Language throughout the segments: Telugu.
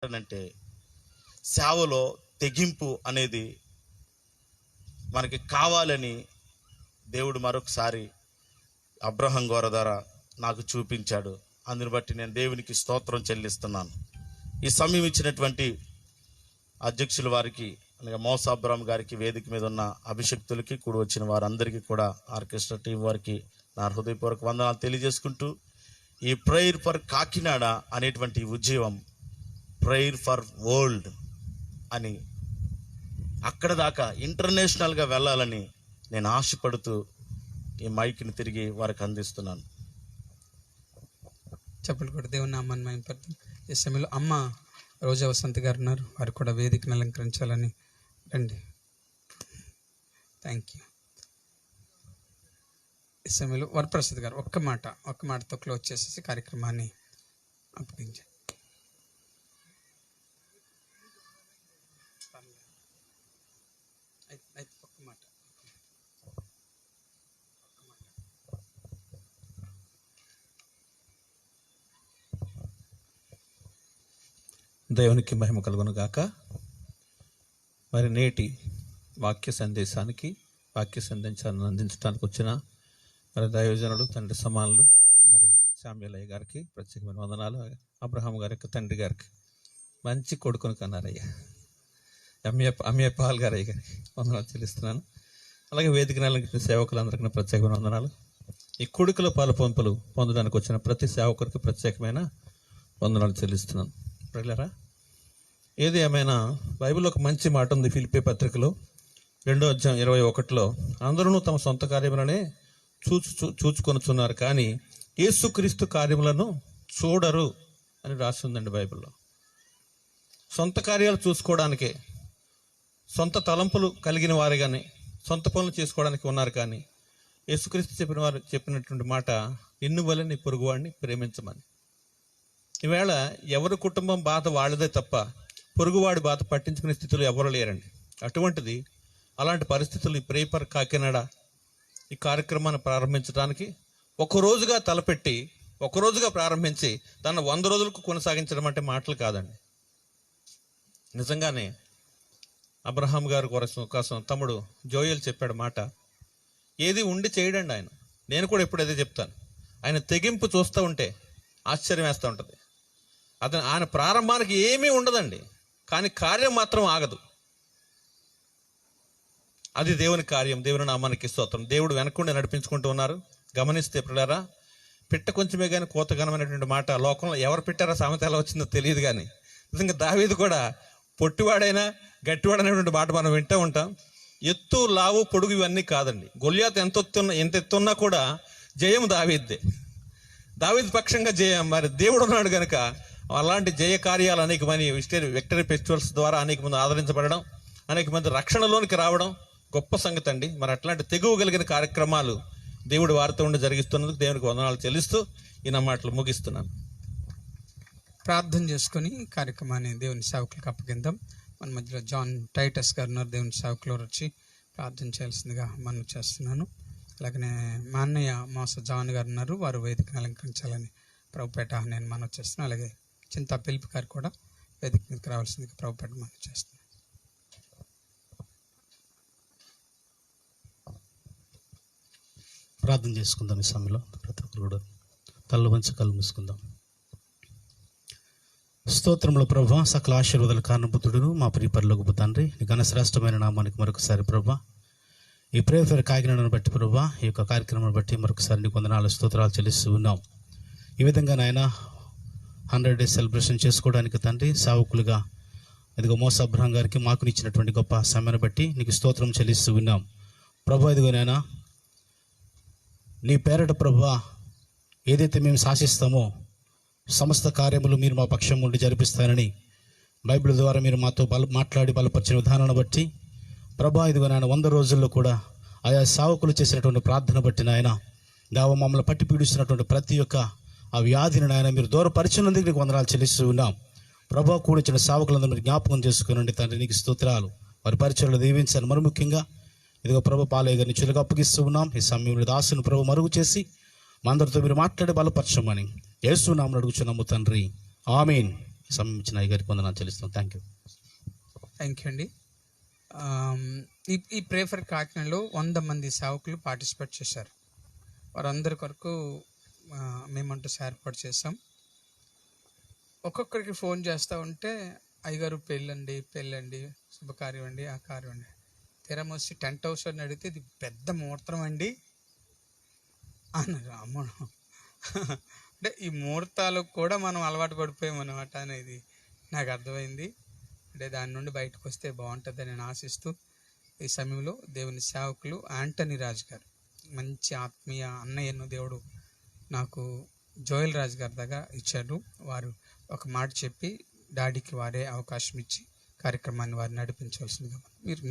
అంటానంటే, సేవలో తెగింపు అనేది మనకి కావాలని దేవుడు మరొకసారి అబ్రహాం గారి ద్వారా నాకు చూపించాడు. అందుని బట్టి నేను దేవునికి స్తోత్రం చెల్లిస్తున్నాను. ఈ సమయం ఇచ్చినటువంటి అధ్యక్షుల వారికి, అనగా మోస అబ్రహాం గారికి, వేదిక మీద ఉన్న అభిషక్తులకి, కూడి వచ్చిన వారందరికీ కూడా, ఆర్కెస్ట్రా టీం వారికి నా హృదయపూర్వక వందనాలు తెలియజేసుకుంటూ, ఈ ప్రేయర్ ఫర్ కాకినాడ అనేటువంటి ఉద్యమం ప్రేయర్ ఫర్ వరల్డ్ అని అక్కడ దాకా ఇంటర్నేషనల్గా వెళ్ళాలని నేను ఆశపడుతూ ఈ మైక్ని తిరిగి వారికి అందిస్తున్నాను. చెప్పలు కూడా దేవుని నామాన్ని మహిమపరుద్దాం. ఈ సమయంలో అమ్మ రోజా వసంత్ గారు ఉన్నారు, వారు కూడా వేదికను అలంకరించాలని రండి. Thank you. ఈ సమయంలో వరప్రసాద్ గారు ఒక్క మాటతో క్లోజ్ చేసేసి కార్యక్రమాన్ని అప్పగించారు. దేవునికి మహిమ కలుగును గాక. మరి నేటి వాక్య సందేశాన్ని అందించడానికి వచ్చిన మరి దైవజనుడు, తండ్రి సమానులు, మరి శామ్యూలయ్య గారికి ప్రత్యేకమైన వందనాలు. అబ్రహాం గారి యొక్క తండ్రి గారికి, మంచి కొడుకుని కన్నారయ్యా, అమ్మే పాల్ గారయ్య గారికి వందనాలు చెల్లిస్తున్నాను. అలాగే వేదిక నెలకి సేవకులందరికీ ప్రత్యేకమైన వందనాలు. ఈ కొడుకుల పాలపంపులు పొందడానికి వచ్చిన ప్రతి సేవకుడికి ప్రత్యేకమైన వందనాలు చెల్లిస్తున్నాను. ప్రజలారా, ఏది ఏమైనా బైబిల్లో ఒక మంచి మాట ఉంది. ఫిలిప్పీ పత్రికలో 2వ అధ్యాయం 21లో, అందరూ తమ సొంత కార్యములనే చూచుకొనుచున్నారు, కానీ యేసుక్రీస్తు కార్యములను చూడరు అని రాసి ఉందండి బైబిల్లో. సొంత కార్యాలు చూసుకోవడానికే, సొంత తలంపులు కలిగిన వారు కానీ సొంత పనులు చేసుకోవడానికి ఉన్నారు, కానీ యేసుక్రీస్తు చెప్పినటువంటి మాట, నిన్ను వలె నీ పొరుగువాడిని ప్రేమించమని. ఈవేళ ఎవరి కుటుంబం బాధ వాళ్ళదే తప్ప పొరుగువాడి బాధ పట్టించుకునే స్థితిలో ఎవరు లేరండి. అటువంటిది, అలాంటి పరిస్థితులు ఈ ప్రేయర్ ఫర్ కాకినాడ ఈ కార్యక్రమాన్ని ప్రారంభించడానికి ఒకరోజుగా తలపెట్టి, ఒకరోజుగా ప్రారంభించి దాన్ని 100 రోజులకు కొనసాగించడం అంటే మాటలు కాదండి. నిజంగానే అబ్రహాం గారి కోసం తమ్ముడు జోయల్ చెప్పాడు మాట, ఏది ఉండి చేయడండి ఆయన. నేను కూడా ఎప్పుడైతే చెప్తాను, ఆయన తెగింపు చూస్తూ ఉంటే ఆశ్చర్యం వేస్తూ ఉంటుంది. ఆయన ప్రారంభానికి ఏమీ ఉండదండి, కానీ కార్యం మాత్రం ఆగదు. అది దేవుని కార్యం. దేవుని నామానికి స్తోత్రం. దేవుడు వెనకుండి నడిపించుకుంటూ ఉన్నారు. గమనిస్తే పిల్లరా, పిట్ట కొంచెమే కానీ కోత ఘనమైనటువంటి మాట లోకంలో ఎవరు పెట్టారో సామెత ఎలా వచ్చిందో తెలియదు, కానీ నిజంగా దావీదు కూడా పొట్టివాడైనా గట్టివాడనేటువంటి మాట మనం వింటూ ఉంటాం. ఎత్తు, లావు, పొడుగు ఇవన్నీ కాదండి. గొల్యాత్ ఎంత ఎత్తున్నా కూడా జయం దావీద్దే. దావీదు పక్షంగా జయం. మరి దేవుడు ఉన్నాడు కనుక అలాంటి జయ కార్యాలు అనేకమంది విక్టరీ ఫెస్టివల్స్ ద్వారా అనేక మంది ఆదరించబడడం, అనేక మంది రక్షణలోనికి రావడం గొప్ప సంగతి అండి. మరి అట్లాంటి తెగువ కలిగిన కార్యక్రమాలు దేవుడు వారితో ఉండి జరిగిస్తున్నందుకు దేవునికి వందనాలు చెల్లిస్తూ ఈ నా మాటలు ముగిస్తున్నాను. ప్రార్థన చేసుకొని కార్యక్రమాన్ని దేవుని సేవకులకు అప్పగిందాం. మన మధ్యలో జాన్ టైటస్ గారు ఉన్నారు, దేవుని సేవకులు వచ్చి ప్రార్థన చేయాల్సిందిగా మనం చేస్తున్నాను. అలాగనే మా అన్నయ్య మోస జాన్ గారు ఉన్నారు, వారు వేదికను అలంకరించాలని ప్రభుపేట నేను మనం చేస్తున్నాను. అలాగే చింత పిలుపు గారు కూడా వేదిక మీదకి రావాల్సిందిగా ప్రభుపేట మనం చేస్తున్నాను. ప్రార్థన చేసుకుందాం. ఈ సమయంలో ప్రతి ఒక్కరు కూడా తల్లు వంచి కళ్ళు మూసుకుందాం. స్తోత్రములు ప్రభా, సకల ఆశీర్వాదాల కారణభూతుడును మా ప్రియ పరలోకపు తండ్రి, నీ ఘన శ్రేష్టమైన నామానికి మరొకసారి ప్రభా, ఈ ప్రేయర్ ఫర్ కాకినాడను బట్టి ప్రభా, ఈ యొక్క కార్యక్రమాన్ని బట్టి మరొకసారి నీకు వందనాలు స్తోత్రాలు చెల్లిస్తూ ఉన్నాం. ఈ విధంగా నాయన 100 days సెలబ్రేషన్ చేసుకోవడానికి తండ్రి సేవకులుగా ఇదిగో మోస అబ్రహాం గారికి మాకు ఇచ్చినటువంటి గొప్ప సమయాన్ని బట్టి నీకు స్తోత్రం చెల్లిస్తూ ఉన్నాం ప్రభా. ఇదిగో నాయన నీ పేరట ప్రభా, ఏదైతే మేము శాసిస్తామో సమస్త కార్యములు మీరు మా పక్షం ఉండి జరిపిస్తారని బైబిల్ ద్వారా మీరు మాతో మాట్లాడి బలపరిచిన విధానాన్ని బట్టి ప్రభా, ఇదిగో నాయన 100 రోజుల్లో కూడా ఆయా సేవకులు చేసినటువంటి ప్రార్థన బట్టి నాయన దేవ మమ్మల్ని పట్టి పీడిస్తున్నటువంటి ప్రతి ఒక్క ఆ వ్యాధిని నాయన మీరు దూరపరిచినందుకు నీకు వందనాలు చెల్లిస్తూ ఉన్నాం ప్రభా. కూడిచిన సేవకులందరూ మీరు జ్ఞాపకం చేసుకునండి తండ్రి, నీకు స్తోత్రాలు. వారి పరిచయలు దీవించాలి. మరి ముఖ్యంగా ఇదిగో ప్రభు పాలయ్య గారిని చులుగా అప్పగిస్తూ ఉన్నాం. ఈ సమయంలో దాసుని ప్రభు మరుగు చేసి మా అందరితో మీరు మాట్లాడి బలపరచమని యేసు నామమున అడుగుచున్నాము తండ్రి, ఆమేన్. సమయం ఇచ్చిన అయ్యగారికి వందనాలు చెల్లిస్తాం. Thank you. థ్యాంక్ యూ అండి. ఈ ప్రే ఫర్ కాకినాడలో 100 మంది సేవకులు పార్టిసిపేట్ చేశారు. వారందరి కొరకు మేమంటూ ఏర్పాటు చేసాం. ఒక్కొక్కరికి ఫోన్ చేస్తూ ఉంటే అయ్యగారు పెళ్ళండి శుభకార్యం అండి, ఆ కార్యం అండి. తీరమొచ్చి టెంట్ హౌస్ అని అడిగితే ఇది పెద్ద ముహూర్తం అండి అన్నారు. అమ్మ అంటే ఈ ముహూర్తాలకు కూడా మనం అలవాటు పడిపోయాం అన్నమాట అనేది నాకు అర్థమైంది. అంటే దాని నుండి బయటకు వస్తే బాగుంటుందని నేను ఆశిస్తూ ఈ సమయంలో దేవుని సేవకులు యాంటనీ రాజు గారు, మంచి ఆత్మీయ అన్నయ్యను దేవుడు నాకు జోయల్ రాజు గారి దగ్గర ఇచ్చారు. వారు ఒక మాట చెప్పి డాడీకి వారే అవకాశం ఇచ్చి కార్యక్రమాన్ని వారు నడిపించవలసిందిగా మీరు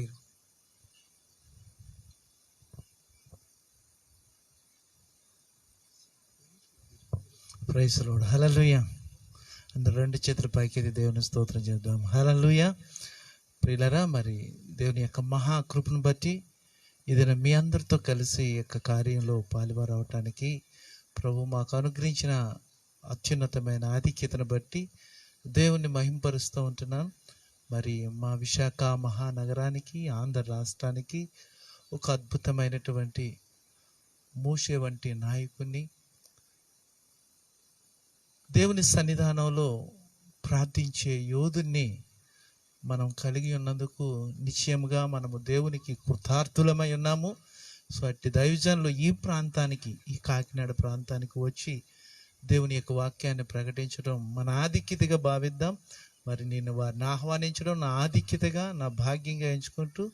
ప్రైస్ లార్డ్. హల్లెలూయా. అందరూ 2 చేతుల పైకి దేవుని స్తోత్రం చేద్దాం. హల్లెలూయా. ప్రియులారా, మరి దేవుని యొక్క మహా కృపను బట్టి ఏదైనా మీ అందరితో కలిసి ఈ యొక్క కార్యంలో పాలువారు అవటానికి ప్రభు మాకు అనుగ్రహించిన అత్యున్నతమైన ఆధిక్యతను బట్టి దేవుణ్ణి మహింపరుస్తూ ఉంటున్నాను. మరి మా విశాఖ మహానగరానికి, ఆంధ్ర రాష్ట్రానికి ఒక అద్భుతమైనటువంటి మోషే వంటి నాయకుడిని దేవుని సన్నిధానంలో ప్రార్థించే యోధుణ్ణి మనం కలిగి ఉన్నందుకు నిశ్చయముగా మనము దేవునికి కృతార్థులమై ఉన్నాము. సో అట్టి దైవజనులు ఈ ప్రాంతానికి, ఈ కాకినాడ ప్రాంతానికి వచ్చి దేవుని యొక్క వాక్యాన్ని ప్రకటించడం మన ఆధిక్యతగా భావిద్దాం. మరి నేను వారిని ఆహ్వానించడం నా ఆధిక్యతగా, నా భాగ్యంగా ఎంచుకుంటూ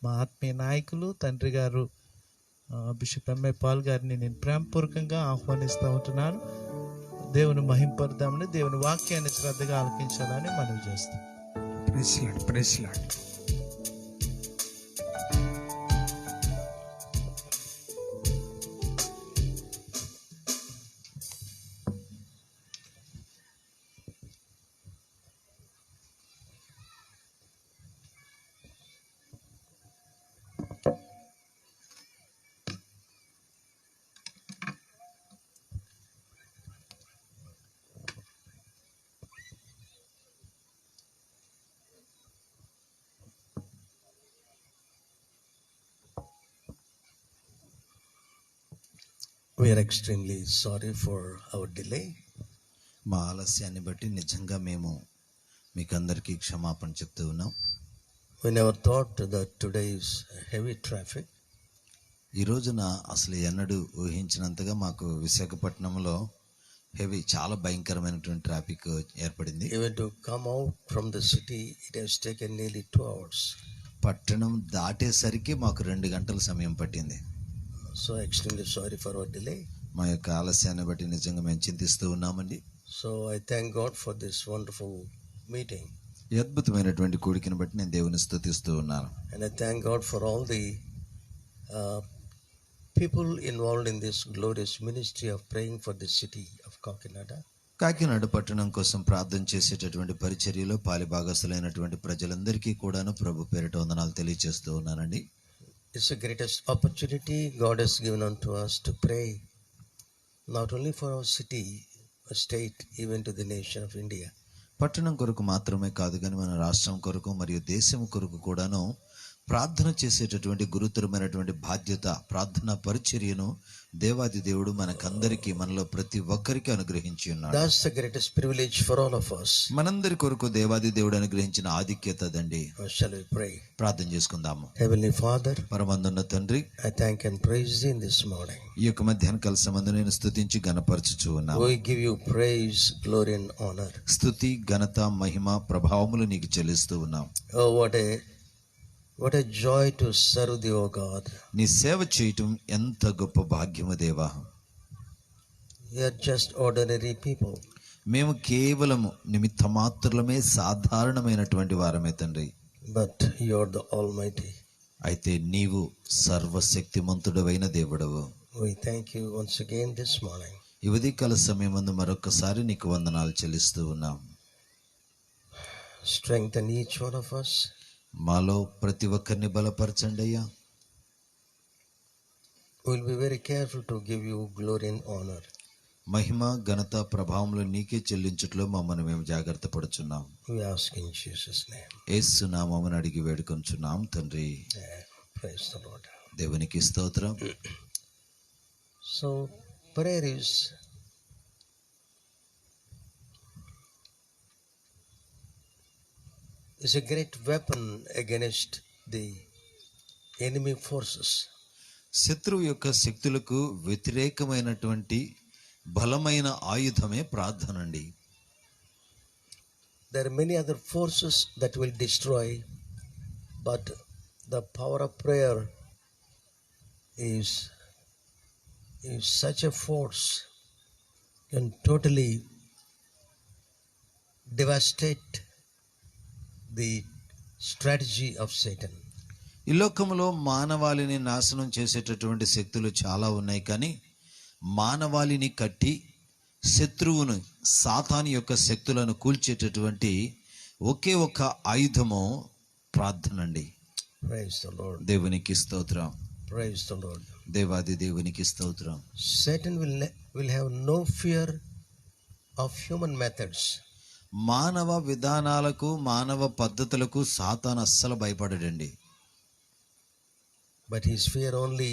మా ఆత్మీయ నాయకులు తండ్రి గారు బిషప్ ఎంఐ పాల్ గారిని నేను ప్రేమపూర్వకంగా ఆహ్వానిస్తూ ఉంటున్నాను. దేవుని మహింపడదామని, దేవుని వాక్యాన్ని శ్రద్ధగా ఆలకించాలని మనవి చేస్తాం. Praise Lord. We are extremely sorry for our delay. మా ఆలస్యాన్ని బట్టి నిజంగా మేము మీకు అందరికీ క్షమాపణ చెప్తూ ఉన్నాం. We never thought that today is heavy traffic. ఈ రోజున అసలు ఎన్నడూ ఊహించినంతగా మాకు విశాఖపట్నంలో చాలా భయంకరమైనటువంటి ట్రాఫిక్ ఏర్పడింది. Even to come out from the city, it has taken nearly 2 hours. పట్టణం దాటేసరికి మాకు 2 గంటల సమయం పట్టింది. So extremely sorry for our delay. మా యొక్క ఆలస్యాన్ని బట్టి నిజంగా మేము చింతిస్తూ ఉన్నామండి. So I thank God for this wonderful meeting. ఈ అద్భుతమైనటువంటి కూడికను బట్టి నేను దేవుని స్తుతిస్తూ ఉన్నాను. And I thank God for all the people involved in this glorious ministry of praying for the city of Kakinada. Kakinada పట్టణం కోసం ప్రార్థన చేసేటటువంటి పరిచర్యలో పాలిభాగస్తులైనటువంటి ప్రజలందరికీ కూడాను ప్రభు పేరిట వందనాలు తెలియజేస్తూ ఉన్నానండి. It's the greatest opportunity God has given unto us to pray, not only for our city, our state, even to the nation of India. పట్టణం కొరకు మాత్రమే కాదు కానీ మన రాష్ట్రం కొరకు మరియు దేశం కొరకు కూడాను ప్రార్థన చేసేటటువంటి గురుతరమైనటువంటి బాధ్యత, ప్రార్థనా పరిచర్యను దేవాది దేవుడు మనకందరికీ, మనలో ప్రతి ఒక్కరికి అనుగ్రహించి ఉన్నాడు. That's the greatest privilege for all of us. మనందరి కొరకు దేవాది దేవుడు అనుగ్రహించిన ఆధిక్యత దండి. Shall we pray? ప్రార్థన చేసుకుందాము. Heavenly Father, పరమందున్న తండ్రి, I thank and praise thee in this morning. ఈ యొక్క మధ్యాహ్న కాల సంబంధం నేను స్తుతించి ఘనపరచుచు ఉన్నాను. We give you praise, glory and honor. స్తుతి, ఘనత, మహిమ, ప్రభావములు నీకు చెల్లిస్తూ ఉన్నాం. Oh, what a joy to serve thee, O God. నీ సేవ చేయటం ఎంత గొప్ప భాగ్యము దేవా. We are just ordinary people. మేము కేవలము నిమిత్త మాత్రమే, సాధారణమైనటువంటి వారమే తండ్రి. But you are the Almighty. అయితే నీవు సర్వశక్తిమంతుడవైన దేవుడవు. We thank you once again this morning. ఈ ఉదయకాల సమయమందు మరొకసారి నీకు వందనాలు చెల్లిస్తూ ఉన్నాం. Strengthen each one of us. మాలో ప్రతి ఒక్కరిని బలపరచండి అయ్యా. We'll be very careful to give you glory and honor. మహిమ ఘనత ప్రభావములు నీకే చెల్లించుట్లో మమ్మల్ని మేము జాగ్రత్త పడుచున్నాం. We ask in Jesus' name. యేసు నామమున అడిగి వేడుకొంచున్నాం తండ్రి. Praise the Lord. దేవునికి స్తోత్రం. So prayer is a great weapon against the enemy forces. శత్రువు యొక్క శక్తులకు వ్యతిరేకమైనటువంటి బలమైన ఆయుధమే ప్రార్థన అండి. There are many other forces that will destroy, but the power of prayer is such a force, can totally devastate the strategy of Satan. ఈ లోకంలో మానవాళిని నాశనం చేసేటటువంటి శక్తులు చాలా ఉన్నాయి, కానీ మానవాళిని కట్టి శత్రువును సాతాను యొక్క శక్తులను కూల్చేటటువంటి ఒకే ఒక ఆయుధము ప్రార్థన అండి. Praise the Lord. దేవునికి స్తోత్రం. Praise the Lord. దేవాది దేవునికి స్తోత్రం. Satan will have no fear of human methods. మానవ విధానాలకు మానవ పద్ధతులకు సాతాను అస్సలు భయపడడండి. But his fear only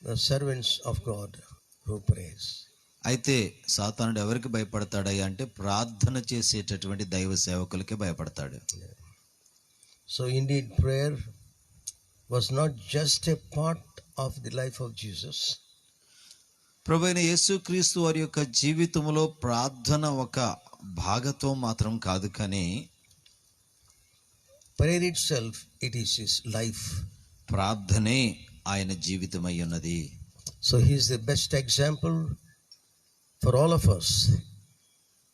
the servants of God who prays. అయితే సాతానుడు ఎవరికి భయపడతాడయ్యా అంటే ప్రార్థన చేసేటటువంటి దైవ సేవకులకే భయపడతాడు. So indeed prayer was not just a part of the life of Jesus. ప్రభువైన యేసుక్రీస్తు వారి యొక్క జీవితంలో ప్రార్థన ఒక భాగత్వం మాత్రం కాదు, కానీ Prayer itself, it is his life. ప్రార్థనే ఆయన జీవితమై ఉన్నది. So he is the best example for all of us.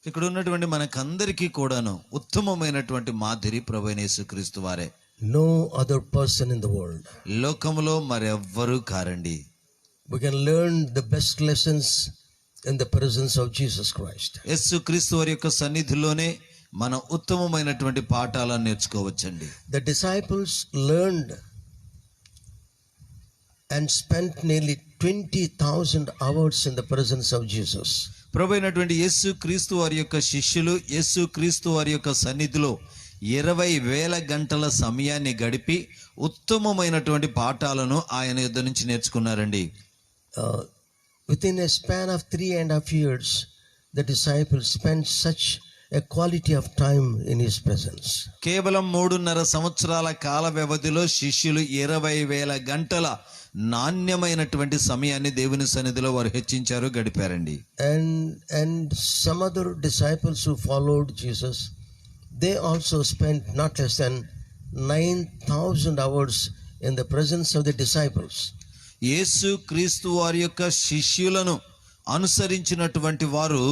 ఇక్కడ ఉన్నటువంటి మనకందరికీ కూడాను ఉత్తమమైనటువంటి మాదిరి ప్రభువైన యేసుక్రీస్తు వారే. No other person in the world. లోకములో మరెవ్వరూ కారండి. We can learn the best lessons in the presence of Jesus Christ. యేసుక్రీస్తు వారి యొక్క సన్నిధిలోనే మనం ఉత్తమమైనటువంటి పాఠాలను నేర్చుకోవచ్చండి. The disciples learned and spent nearly 20,000 hours in the presence of Jesus. ప్రభువైనటువంటి యేసుక్రీస్తు వారి యొక్క శిష్యులు యేసుక్రీస్తు వారి యొక్క సన్నిధిలో 20,000 గంటల సమయాన్ని గడిపి ఉత్తమమైనటువంటి పాఠాలను ఆయన యుద్ధ నుంచి నేర్చుకున్నారండి. Within a span of 3.5 years, the disciples spent such a quality of time in his presence. కేవలం 3.5 సంవత్సరాల కాల వ్యవధిలో శిష్యులు 20,000 గంటల నాణ్యమైనటువంటి సమయాన్ని దేవుని సన్నిధిలో వారు హెచ్చించారు, గడిపారండి. And some other disciples who followed Jesus, they also spent not less than 9,000 hours in the presence of the disciples. యేసు క్రీస్తు వారి యొక్క శిష్యులను అనుసరించినటువంటి వారు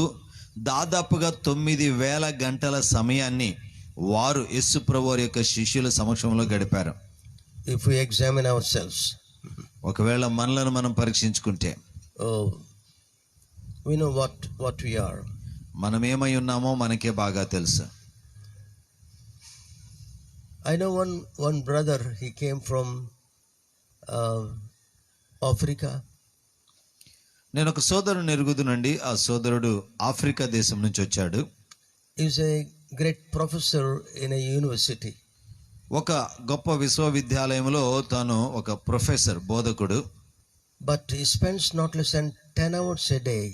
దాదాపుగా 9,000 గంటల సమయాన్ని వారు యేసు ప్రభు వారి యొక్క శిష్యుల సమక్షంలో గడిపారు. If we examine ourselves, ఒకవేళ మనలను మనం పరీక్షించుకుంటే we know what we are. మనం ఏమై ఉన్నామో మనకే బాగా తెలుసు. I know one brother, he came from Africa. నేను ఒక సోదరుని ఎరుగుదునండి. ఆ సోదరుడు ఆఫ్రికా దేశం నుంచి వచ్చాడు. He's a great professor in a university. ఒక గొప్ప విశ్వవిద్యాలయంలో తాను ఒక ప్రొఫెసర్, బోధకుడు. But he spends not less than 10 hours a day.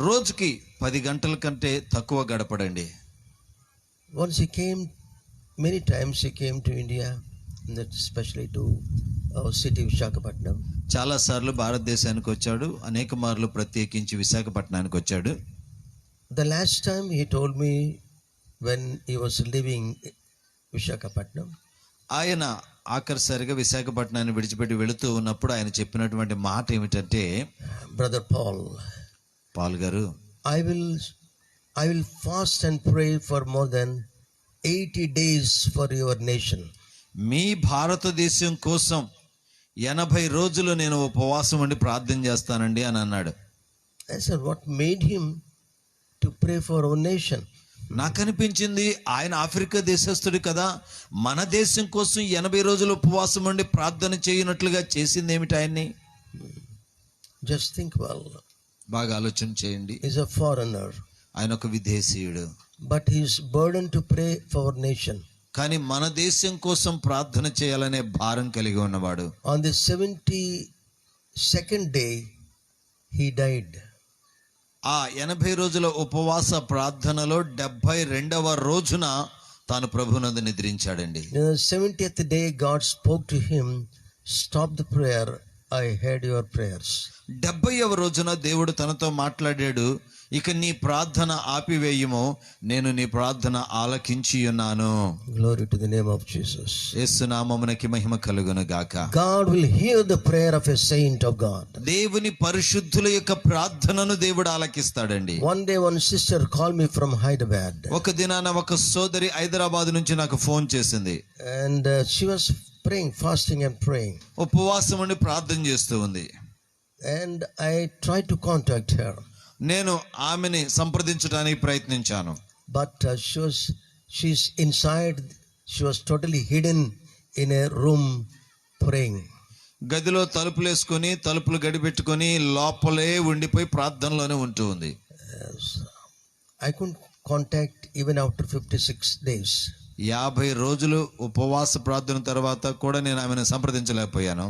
రోజుకి 10 గంటల కంటే తక్కువ గడపడండి. Once he came, many times he came to India, and that especially to our city Visakhapatnam. చాలా సార్లు భారతదేశానికి వచ్చాడు, అనేక మార్లు ప్రత్యేకించి విశాఖపట్నానికి వచ్చాడు. The last time he told me when he was leaving Visakhapatnam, ఆయన ఆఖరిసారిగా విశాఖపట్నాన్ని విడిచిపెట్టి వెళుతూ ఉన్నప్పుడు ఆయన చెప్పినటువంటి మాట ఏమిటంటే, Brother Paul గారు, I will fast and pray for more than 80 days for your nation. మీ భారతదేశం కోసం 80 రోజులు నేను ఉపవాసం ఉండి ప్రార్థన చేస్తానండి అని అన్నాడు. I said, what made him to pray for our nation? నాకు అనిపించింది, ఆయన ఆఫ్రికా దేశస్థుడు కదా, మన దేశం కోసం 80 రోజులు ఉపవాసం ఉండి ప్రార్థన చేయనట్లుగా చేసింది ఏమిటి ఆయన్ని? Just think well. బాగా ఆలోచన చేయండి. He's a foreigner, ఆయన ఒక విదేశీయుడు, but he's burdened to pray for our nation. కానీ మన దేశం కోసం ప్రార్థన చేయాలనే భారం కలిగి ఉన్నవాడు. On the 72nd day, he died. ఆ 80 రోజుల ఉపవాస ప్రార్థనలో 72వ రోజున తాను ప్రభువునందు నిద్రించాడండి. On the 70th day, God spoke to him, "Stop the prayer. I heard your prayers." 70వ రోజున దేవుడు తనతో మాట్లాడాడు, ఇక నీ ప్రార్థన ఆపివేయుము, నేను నీ ప్రార్థన ఆలకించి ఉన్నాను. Glory to the name of Jesus. యేసు నామమునకి మహిమ కలుగును గాక. God will hear the prayer of a saint of God. దేవుని పరిశుద్ధుల యొక్క ప్రార్థనను దేవుడు ఆలకిస్తాడండి. One day one sister called me from Hyderabad, ఒక దినాన ఒక సోదరి హైదరాబాద్ నుంచి నాకు ఫోన్ చేసింది. and she was praying, fasting and praying, ఉపవాసం ఉండి ప్రార్థన చేస్తూ ఉంది. and I tried to contact her, నేను ఆమెని సంప్రదించడానికి ప్రయత్నించాను. but she's inside. She was totally hidden in a room praying. గదిలో తలుపులేసుకొని తలుపులు గడిపెట్టుకొని లోపలే ఉండిపోయి ప్రార్థనలోనే ఉంటూ ఉంది. I couldn't contact even after 56 days. 50 రోజులు ఉపవాస ప్రార్థన తర్వాత కూడా నేను ఆమెను సంప్రదించలేకపోయాను.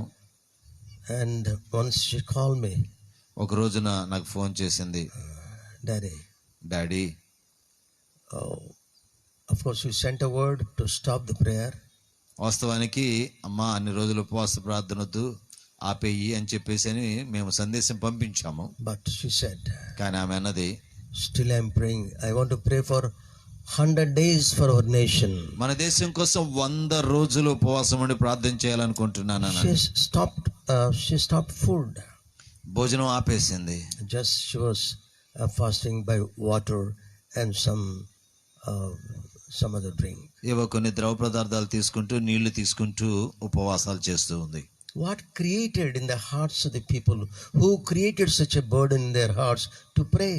And once she called me, ఒక రోజున నాకు ఫోన్ చేసింది, "Daddy, daddy, of course you sent a word to stop the prayer, వాస్తవానికి అమ్మా అన్ని రోజులు ఉపవాస ప్రార్థన వద్దు, ఆపేయి అని చెప్పేసి అని మేము సందేశం పంపించాము. but she said, కానీ ఆమె అన్నది, still I'm praying. I want to pray for 100 days for our nation." మన దేశం కోసం 100 రోజులు ఉపవాసం ఉండి ప్రార్థన చేయాలనుకుంటున్నాను అన్నది. She stopped food. భోజనం ఆపేసింది. Just she was fasting by water and some other drink. ఏవో కొన్ని ద్రవ పదార్థాలు తీసుకుంటూ నీళ్లు తీసుకుంటూ ఉపవాసాలు చేస్తూ ఉంది. What created in the hearts of the people? Who created such a burden in their hearts to pray?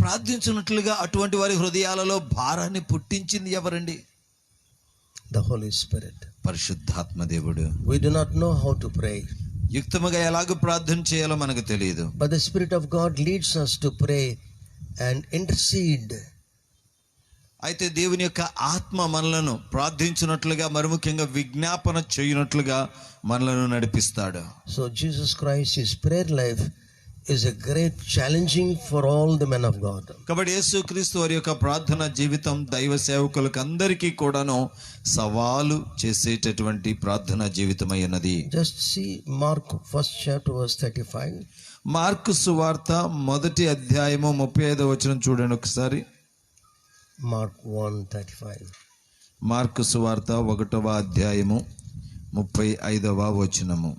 ప్రార్థించినట్లుగా అటువంటి వారి హృదయాలలో భారాన్ని పుట్టించింది ఎవరండి? The Holy Spirit. పరిశుద్ధాత్మ దేవుడు. We do not know how to pray, యుక్తముగా ఎలాగ ప్రార్థన చేయాలో మనకు తెలియదు. but the Spirit of God leads us to pray and intercede. అయితే దేవుని యొక్క ఆత్మ మనలను ప్రార్థించినట్లుగా మరి ముఖ్యంగా విజ్ఞాపన చేయనట్లుగా మనలను నడిపిస్తాడు. So Jesus Christ, his prayer life is a great challenging for all the men of God. కాబట్టి యేసుక్రీస్తు వారి యొక్క ప్రార్థన జీవితం దైవ సేవకులకు అందరికీ కూడాను సవాలు చేసేటటువంటి ప్రార్థన జీవితం అయ్యున్నది. Just see Mark 1st chapter verse 35. Mark సువార్త 1వ అధ్యాయము 35వ వచనం చూడండి ఒకసారి. Mark 1:35. మార్కు సువార్త 1వ అధ్యాయము 35వ వచనము.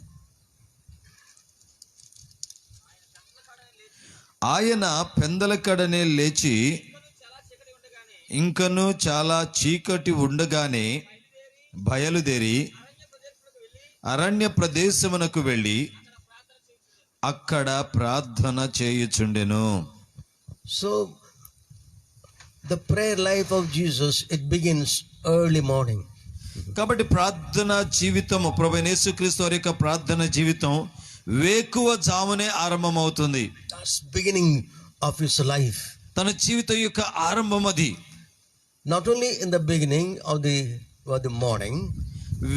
ఆయన పెందలకడనే లేచి ఇంకను చాలా చీకటి ఉండగానే బయలుదేరి అరణ్య ప్రదేశమునకు వెళ్ళి అక్కడ ప్రార్థన చేయుచుండెను. So the prayer life of Jesus, it begins early morning. కాబట్టి ప్రార్థన జీవితము ప్రభువైన యేసుక్రీస్తు వారి యొక్క ప్రార్థన జీవితం వేకువ జామునే ఆరంభమవుతుంది. That's beginning of his life. తన జీవితం యొక్క ఆరంభం అది. Not only in the beginning of the morning,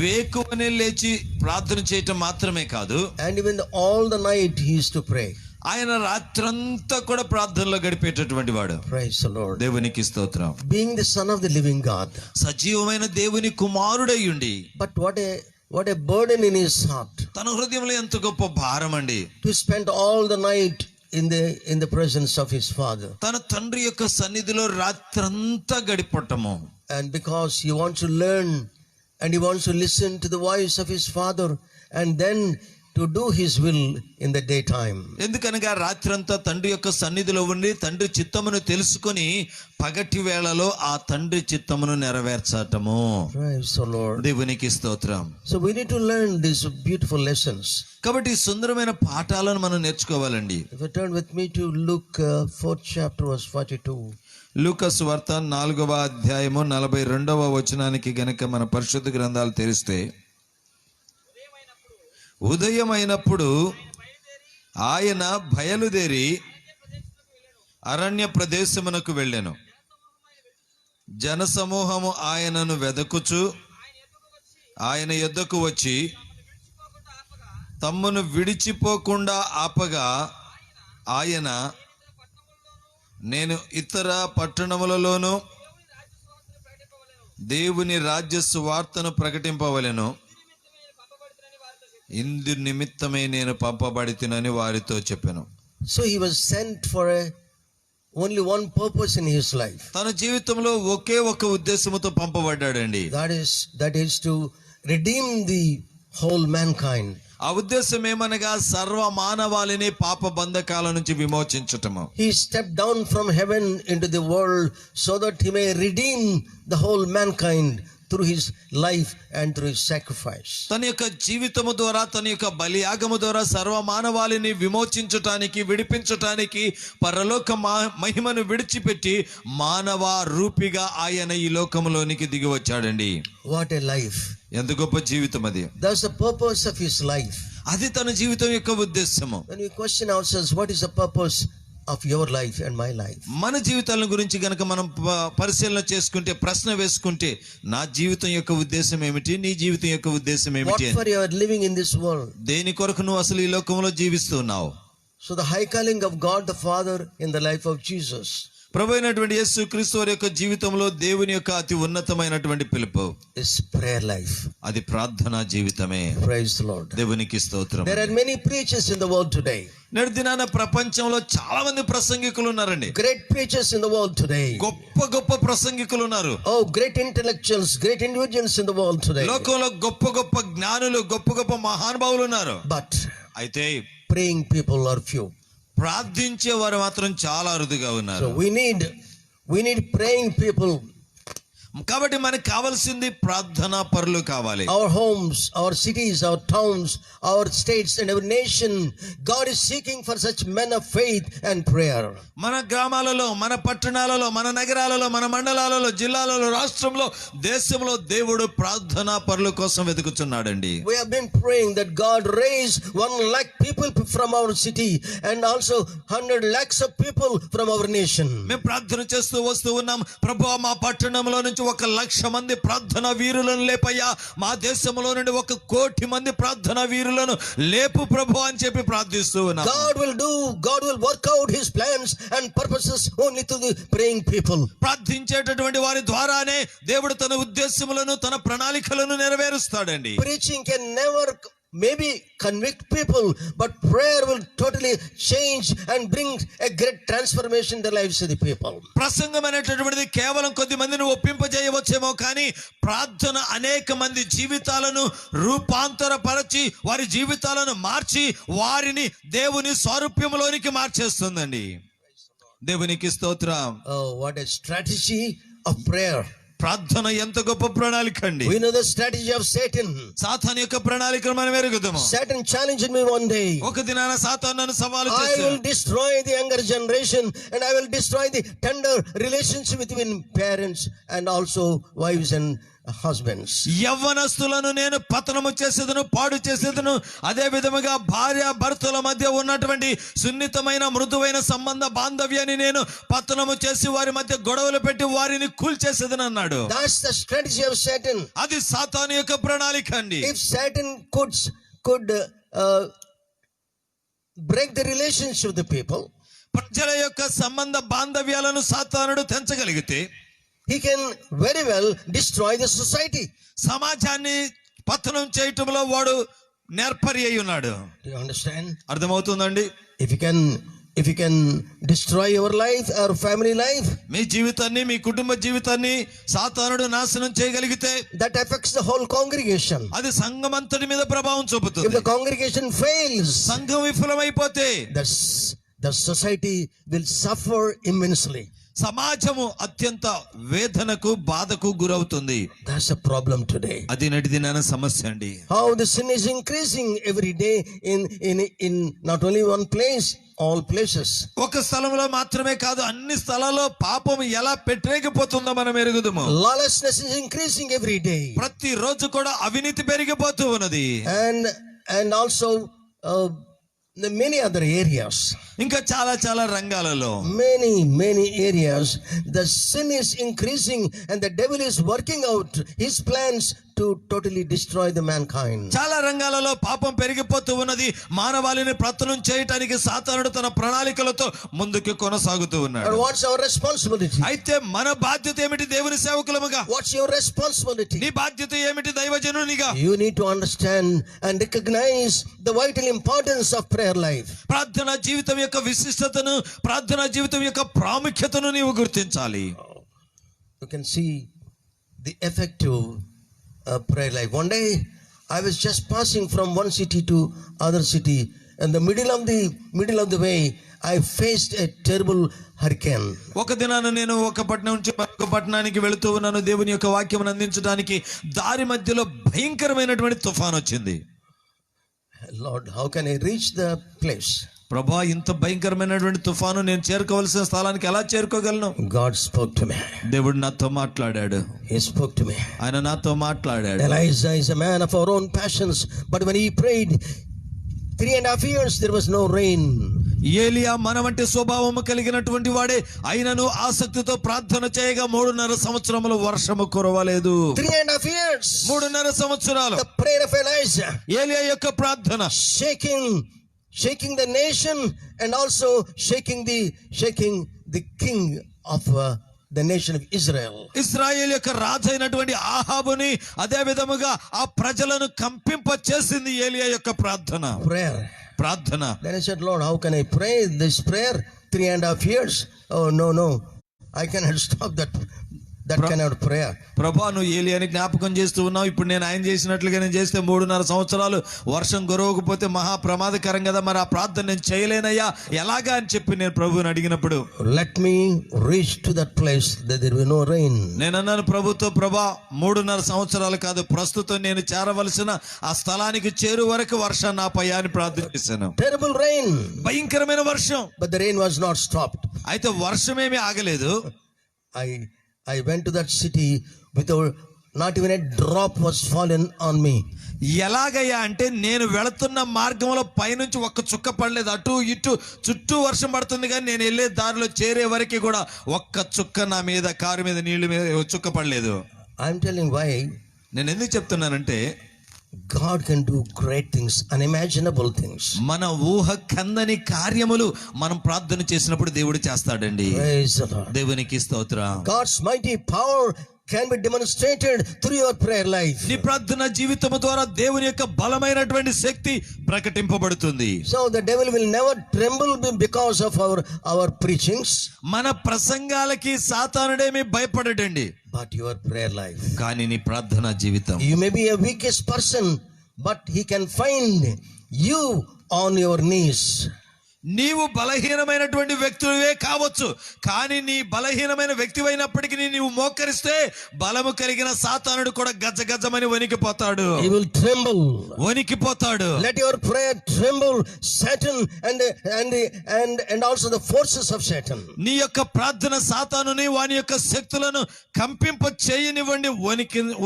వేకువనే లేచి ప్రార్థన చేయటం మాత్రమే కాదు, and even all the night he used to pray. ఆయన రాత్రంతా కూడా ప్రార్థనలో గడిపేటటువంటి వాడు. Praise the Lord. దేవునికి స్తోత్రం. Being the son of the living God. సజీవమైన దేవుని కుమారుడై ఉండి, But what a burden in his heart తన హృదయంలో ఎంత గొప్ప భారం అండి. to spend all the night in the presence of his father. తన తండ్రి యొక్క సన్నిధిలో రాత్రంతా గడిపటము. And because he wants to learn and he wants to listen to the voice of his father and then to do his will in the daytime. ఎందుకనగా రాత్రంతా తండ్రి యొక్క సన్నిధిలో ఉండి తండ్రి చిత్తమును తెలుసుకొని పగటి వేళలో ఆ తండ్రి చిత్తమును నెరవేర్చటము. Praise the Lord. దేవునికి స్తోత్రం. So we need to learn these beautiful lessons. కాబట్టి సుందరమైన పాఠాలను మనం నేర్చుకోవాలండి. If you turn with me to Luke 4th chapter verse 42. లూకా సువార్త 4వ అధ్యాయము 42వ వచనానికి గనక మన పరిశుద్ధ గ్రంథాలు తెరిస్తే, ఉదయమైనప్పుడు ఆయన బయలుదేరి అరణ్య ప్రదేశమునకు వెళ్ళెను. జనసమూహము ఆయనను వెదకుచు ఆయన యొద్దకు వచ్చి తమ్మును విడిచిపోకుండా ఆపగా ఆయన, నేను ఇతర పట్టణములలోనూ దేవుని రాజ్య సువార్తను ప్రకటింపవలెను, ఇందు నిమిత్తమే నేను పంపబడితినని వారితో చెప్పాను. So he was sent for only one purpose in his life. తన జీవితంలో ఒకే ఒక ఉద్దేశముతో పంపబడ్డాడండి. That is to redeem the whole mankind. ఆ ఉద్దేశం ఏమనగా సర్వ మానవాళిని పాప బంధకాల నుంచి విమోచించటము. He stepped down from heaven into the world so that he may redeem the whole mankind through his life and through his sacrifice. తన యొక్క జీవితము ద్వారా, తన యొక్క బలియాగము ద్వారా సర్వ మానవాళిని విమోచించటానికి, విడిపించటానికి పరలోక మహిమను విడిచిపెట్టి మానవ రూపిగా ఆయన ఈ లోకములోనికి దిగి వచ్చాడండి. What a life. ఎంత గొప్ప జీవితం అది. That's the purpose of his life. అది తన జీవితం యొక్క ఉద్దేశము. When we question ourselves, what is the purpose of your life and my life? మన జీవితాల గురించి గనక మనం పరిశీలన చేసుకుంటే, ప్రశ్న వేసుకుంటే, నా జీవితం యొక్క ఉద్దేశం ఏమిటి, నీ జీవితం యొక్క ఉద్దేశం What ఏమిటి, for you are living in this world? దేని కొరకు నువ్వు అసలు ఈ లోకంలో జీవిస్తున్నావు? So the high calling of God the Father in the life of Jesus ప్రభు అయినటువంటి యేసు క్రీస్తు వారి యొక్క జీవితంలో దేవుని యొక్క అతి ఉన్నతమైనటువంటి పిలుపు is prayer life. అది ప్రార్థనా జీవితమే. Praise the Lord. దేవునికి స్తోత్రం. There are many preachers in the world today. నేటి దినాన ప్రపంచంలో చాలా మంది ప్రసంగికులు ఉన్నారండి. Great preachers in the world today. గొప్ప గొప్ప ప్రసంగికులు ఉన్నారు. Oh, great intellectuals, great individuals in the world today. లోకంలో గొప్ప గొప్ప జ్ఞానులు, గొప్ప గొప్ప మహానుభావులు ఉన్నారు. But అయితే praying people are few. ప్రార్థించే వారు మాత్రం చాలా అరుదుగా ఉన్నారు. So we need praying people. కాబట్టి మనకు కావాల్సింది ప్రార్థనా పరులు కావాలి. Our homes, our cities, our towns, our states and our nation, God is seeking for such men of faith and prayer. మన గ్రామాలలో, మన పట్టణాలలో, మన నగరాలలో, మన మండలాలలో, జిల్లాలలో, రాష్ట్రంలో, దేశంలో దేవుడు ప్రార్థనా పరుల కోసం వెతుకుతున్నాడండి. We have been praying that God raise 1 lakh people from our city and also 100 lakhs of people from our nation. మేము ప్రార్థన చేస్తూ వస్తూ ఉన్నాం. ప్రభువా, మా పట్టణంలో నుంచి 1,00,000 మంది ప్రార్థనా వీరులను లేపయ్యా, మా దేశంలో నుండి 1 కోటి మంది ప్రార్థనా వీరులను లేపు ప్రభు అని చెప్పి ప్రార్థిస్తూ ఉన్నాం. God will work out his plans and purposes only to the praying people. ప్రార్థించేటటువంటి వారి ద్వారానే దేవుడు తన ఉద్దేశములను, తన ప్రణాళికలను నెరవేరుస్తాడండి. Preaching can never maybe convict people, but prayer will totally change and bring a great transformation in the lives of the people. ప్రసంగం అనేటటువంటిది కేవలం కొద్ది మందిని ఒప్పింపజేయవచ్చేమో, కానీ ప్రార్థన అనేక మంది జీవితాలను రూపాంతరపరచి, వారి జీవితాలను మార్చి, వారిని దేవుని స్వరూప్యములోనికి మార్చేస్తుందండి. దేవునికి స్తోత్రం. Oh, what a strategy of prayer. ప్రార్థన ఎంత గొప్ప ప్రణాళిక అండి. We know the strategy of Satan. సాతాను యొక్క ప్రణాళికను మనం ఎరుగుదాము. Satan challenged me one day. ఒక దినాన సాతాను నన్ను సవాలు I చేశాడు. will destroy the younger generation and I will destroy the tender relationship between parents and also wives and husbands. యవ్వనస్తులను నేను పతనము చేసేదను, పాడు చేసేదను. అదే విధముగా భార్య భర్తల మధ్య ఉన్నటువంటి సున్నితమైన మృదువైన సంబంధ బాంధవ్యాన్ని నేను పతనము చేసి వారి మధ్య గొడవలు పెట్టి వారిని కూల్చేసేదని అన్నాడు. That's the strategy of Satan. అది సాతాను యొక్క ప్రణాళిక అండి. If Satan could break the relationship with the people, ప్రజల యొక్క సంబంధ బాంధవ్యాలను సాతానుడు తెంచగలిగితే, he can very well destroy the society. సమాజాన్ని పతనం చేయటంలో వాడు నేర్పరి అయి ఉన్నాడు. Do you understand? అర్థమవుతుందండి? If you can destroy your life or family life, మీ జీవితాన్ని, మీ కుటుంబ జీవితాన్ని సాతానుడు నాశనం చేయగలిగితే, that affects the whole congregation. అది సంఘం అంతటి మీద ప్రభావం If చూపుతుంది. the congregation fails, సంఘం విఫలమైపోతే the society will suffer immensely. సమాజము అత్యంత వేదనకు, బాధకు గురవుతుంది. That's a problem today. అది నేటి దినాన సమస్య అండి. How the sin is increasing every day in not only one place, all places. ఒక స్థలంలో మాత్రమే కాదు, అన్ని స్థలాల్లో పాపం ఎలా పెట్టేగిపోతుందో మనం ఎరుగుదుము. Lawlessness is increasing every day. ప్రతి రోజు కూడా అవినీతి పెరిగిపోతూ ఉన్నది. And also the many other areas, ఇంకా చాలా చాలా రంగాలలో many areas, the sin is increasing and the devil is working out his plans to totally destroy the mankind. చాలా రంగాలలో పాపం పెరిగిపోతూ ఉన్నది. మానవాళిని ప్రతులం చేయటానికి సాతానుడు తన ప్రణాళికలతో ముందుకు కొనసాగుతూ And ఉన్నాడు. what's our responsibility? అయితే మన బాధ్యత ఏమిటి దేవుని సేవకులముగా? What's your responsibility? నీ బాధ్యత ఏమిటి దైవజనునిగా? You need to understand and recognize the vital importance of prayer life. ప్రార్థనా జీవితం యొక్క విశిష్టతను, ప్రార్థనా జీవితం యొక్క ప్రాముఖ్యతను నీవు గుర్తించాలి. You can see the effective prayer life. One day I was just passing from one city to other city. In the middle of the way, I faced a terrible hurricane. ఒక దినాన నేను ఒక పట్టణం నుంచి మరొక పట్టణానికి వెళుతూ ఉన్నాను దేవుని యొక్క వాక్యం అందించడానికి. దారి మధ్యలో భయంకరమైనటువంటి తుఫాన్ వచ్చింది. Lord, how can I reach the place? ప్రభా, ఇంత భయంకరమైనటువంటి తుఫాను నేను చేరుకోవాల్సిన స్థలానికి ఎలా చేరుకోగలను? God spoke to me. దేవుడు నాతో మాట్లాడాడు. He spoke to me. ఆయన నాతో మాట్లాడాడు. Elijah is a man of our own passions, but when he prayed 3.5 years, there was no rain. ఏలియా మన వంటి స్వభావము కలిగినటువంటి వాడే, అయినను ఆసక్తితో ప్రార్థన చేయగా 3.5 సంవత్సరములు వర్షము కురవలేదు. 3.5 years. 3.5 సంవత్సరాలు The prayer of Elijah, ఏలియా యొక్క ప్రార్థన shaking the nation and also shaking the king of the nation of Israel. ఇశ్రాయేలు యొక్క రాజు అయినటువంటి ఆహాబుని, అదే విధముగా ఆ ప్రజలను కంపింప చేసింది ఏలియా యొక్క ప్రార్థన. Prayer. Then I said, Lord, how can I pray this prayer 3.5 years? Oh, no. I cannot stop that kind of prayer. ప్రభా, నువ్వు ఏలియాని జ్ఞాపకం చేస్తూ ఉన్నావు. ఇప్పుడు నేను ఆయన చేసినట్లుగా నేను చేస్తే 3.5 సంవత్సరాలు వర్షం కురవకపోతే మహా ప్రమాదకరం కదా. మరి ఆ ప్రార్థన నేను చేయలేనయ్యా, ఎలాగా అని చెప్పి నేను ప్రభువుని అడిగినప్పుడు, let me reach to that place that there will no rain. నేను అన్నాను ప్రభుతో, ప్రభా 3.5 సంవత్సరాలు కాదు, ప్రస్తుతం నేను చేరవలసిన ఆ స్థలానికి చేరు వరకు వర్షాన్ని ఆపయ్యా అని ప్రార్థన చేశాను. Terrible rain. భయంకరమైన వర్షం. But the rain was not stopped. అయితే వర్షమేమీ ఆగలేదు. I went to that city without not even a drop was fallen on me. ఎలాగయ్యా అంటే, నేను వెళుతున్న మార్గంలో పైనుంచి ఒక్క చుక్క పడలేదు. అటు ఇటు చుట్టూ వర్షం పడుతుంది, కానీ నేను వెళ్ళే దారిలో చేరే వరకు కూడా ఒక్క చుక్క నా మీద, కారు మీద నీళ్లు మీద చుక్క పడలేదు. I'm telling why. నేను ఎందుకు చెప్తున్నానంటే, God can do great things, unimaginable things. మన ఊహ కందని కార్యములు మనం ప్రార్థన చేసినప్పుడు దేవుడు చేస్తాడండి. Praise the Lord. దేవునికి స్తోత్రం. God's mighty power can be demonstrated through your prayer life. నీ ప్రార్థన జీవితము ద్వారా దేవుని యొక్క బలమైనటువంటి శక్తి ప్రకటింపబడుతుంది. So the devil will never tremble because of our preachings. మన ప్రసంగాలకి సాతానుడేమీ భయపడడండి. But your prayer life. కానీ నీ ప్రార్థన జీవితం. You may be a weakest person, but he can find you on your knees. నీవు బలహీనమైనటువంటి వ్యక్తివే కావచ్చు, కానీ నీ బలహీనమైన వ్యక్తివైనప్పటికీ నీవు మోకరిస్తే బలము కలిగిన సాతానుడు కూడా గజగజమని వణికిపోతాడు. He will tremble. వణికిపోతాడు. Let your prayer tremble Satan and also the forces of Satan. నీ యొక్క ప్రార్థన సాతానుని, వాని యొక్క శక్తులను కంపింప చేయనివ్వండి,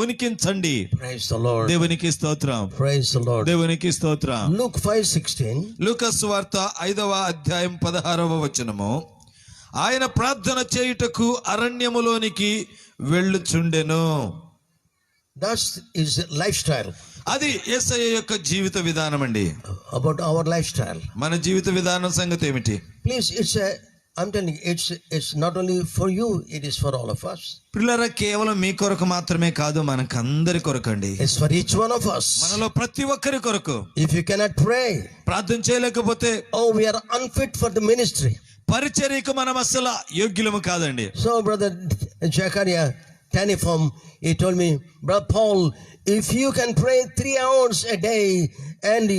వణికించండి. Praise the Lord. దేవునికి స్తోత్రం. Praise the Lord. దేవునికి స్తోత్రం. Luke 5:16. లూకా సువార్త 5వ అధ్యాయం 16వ వచనము, ఆయన ప్రార్థన చేయుటకు అరణ్యములోనికి వెళ్ళుచుండెను. That is lifestyle. అది యేసయ్య యొక్క జీవిత విధానం అండి. About our lifestyle. మన జీవిత విధానం సంగతి ఏమిటి? Please, I'm telling you, it's not only for you, it is for all of us. పిల్లరా, కేవలం మీ కొరకు మాత్రమే కాదు, మనకందరి కొరకండి. It's for each one of us. మనలో ప్రతి ఒక్కరి కొరకు. If you cannot pray, ప్రార్థన చేయలేకపోతే, we are unfit for the ministry. పరిచర్యకు మనం అసలు యోగ్యులము కాదండి. So brother Zachariah Taniform, he told me, Brother Paul, if you can pray 3 hours a day and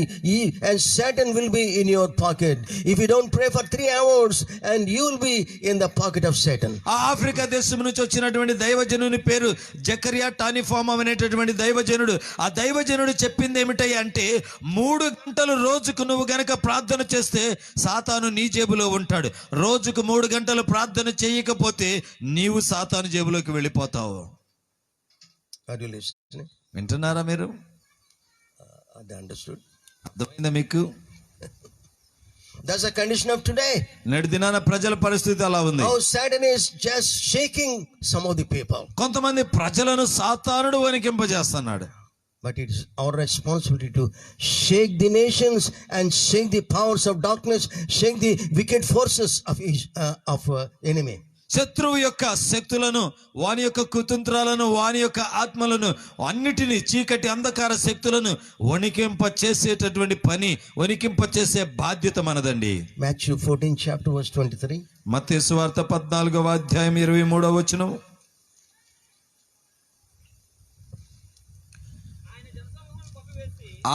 Satan will be in your pocket. If you don't pray for 3 hours, and you will be in the pocket of Satan. ఆ ఆఫ్రికా దేశం నుంచి వచ్చినటువంటి దైవజనుని పేరు జకరియా టానిఫామ్ అనేటటువంటి దైవజనుడు. ఆ దైవజనుడు చెప్పింది ఏమిటయ్యా అంటే, 3 గంటలు రోజుకు నువ్వు గనక ప్రార్థన చేస్తే సాతాను నీ జేబులో ఉంటాడు. రోజుకు 3 గంటలు ప్రార్థన చేయకపోతే నీవు సాతాను జేబులోకి వెళ్ళిపోతావు. Are you listening? వింటున్నారా మీరు? Understood? అర్థమైందా మీకు? That's the condition of today. నేటి దినాన ప్రజల పరిస్థితి అలా ఉంది. How Satan is just shaking some of the people. కొంతమంది ప్రజలను సాతానుడు వణికింపజేస్తున్నాడు. But it is our responsibility to shake the nations and shake the powers of darkness, shake the wicked forces of enemy. శత్రువు యొక్క శక్తులను, వాని యొక్క కుతంత్రాలను, వాని యొక్క ఆత్మలను, అన్నిటినీ, చీకటి అంధకార శక్తులను వణికింప చేసేటటువంటి పని, వణికింప చేసే బాధ్యత మనదండి. Matthew 14 chapter verse 23. మత్తయి సువార్త 14వ అధ్యాయం 23వ వచనం.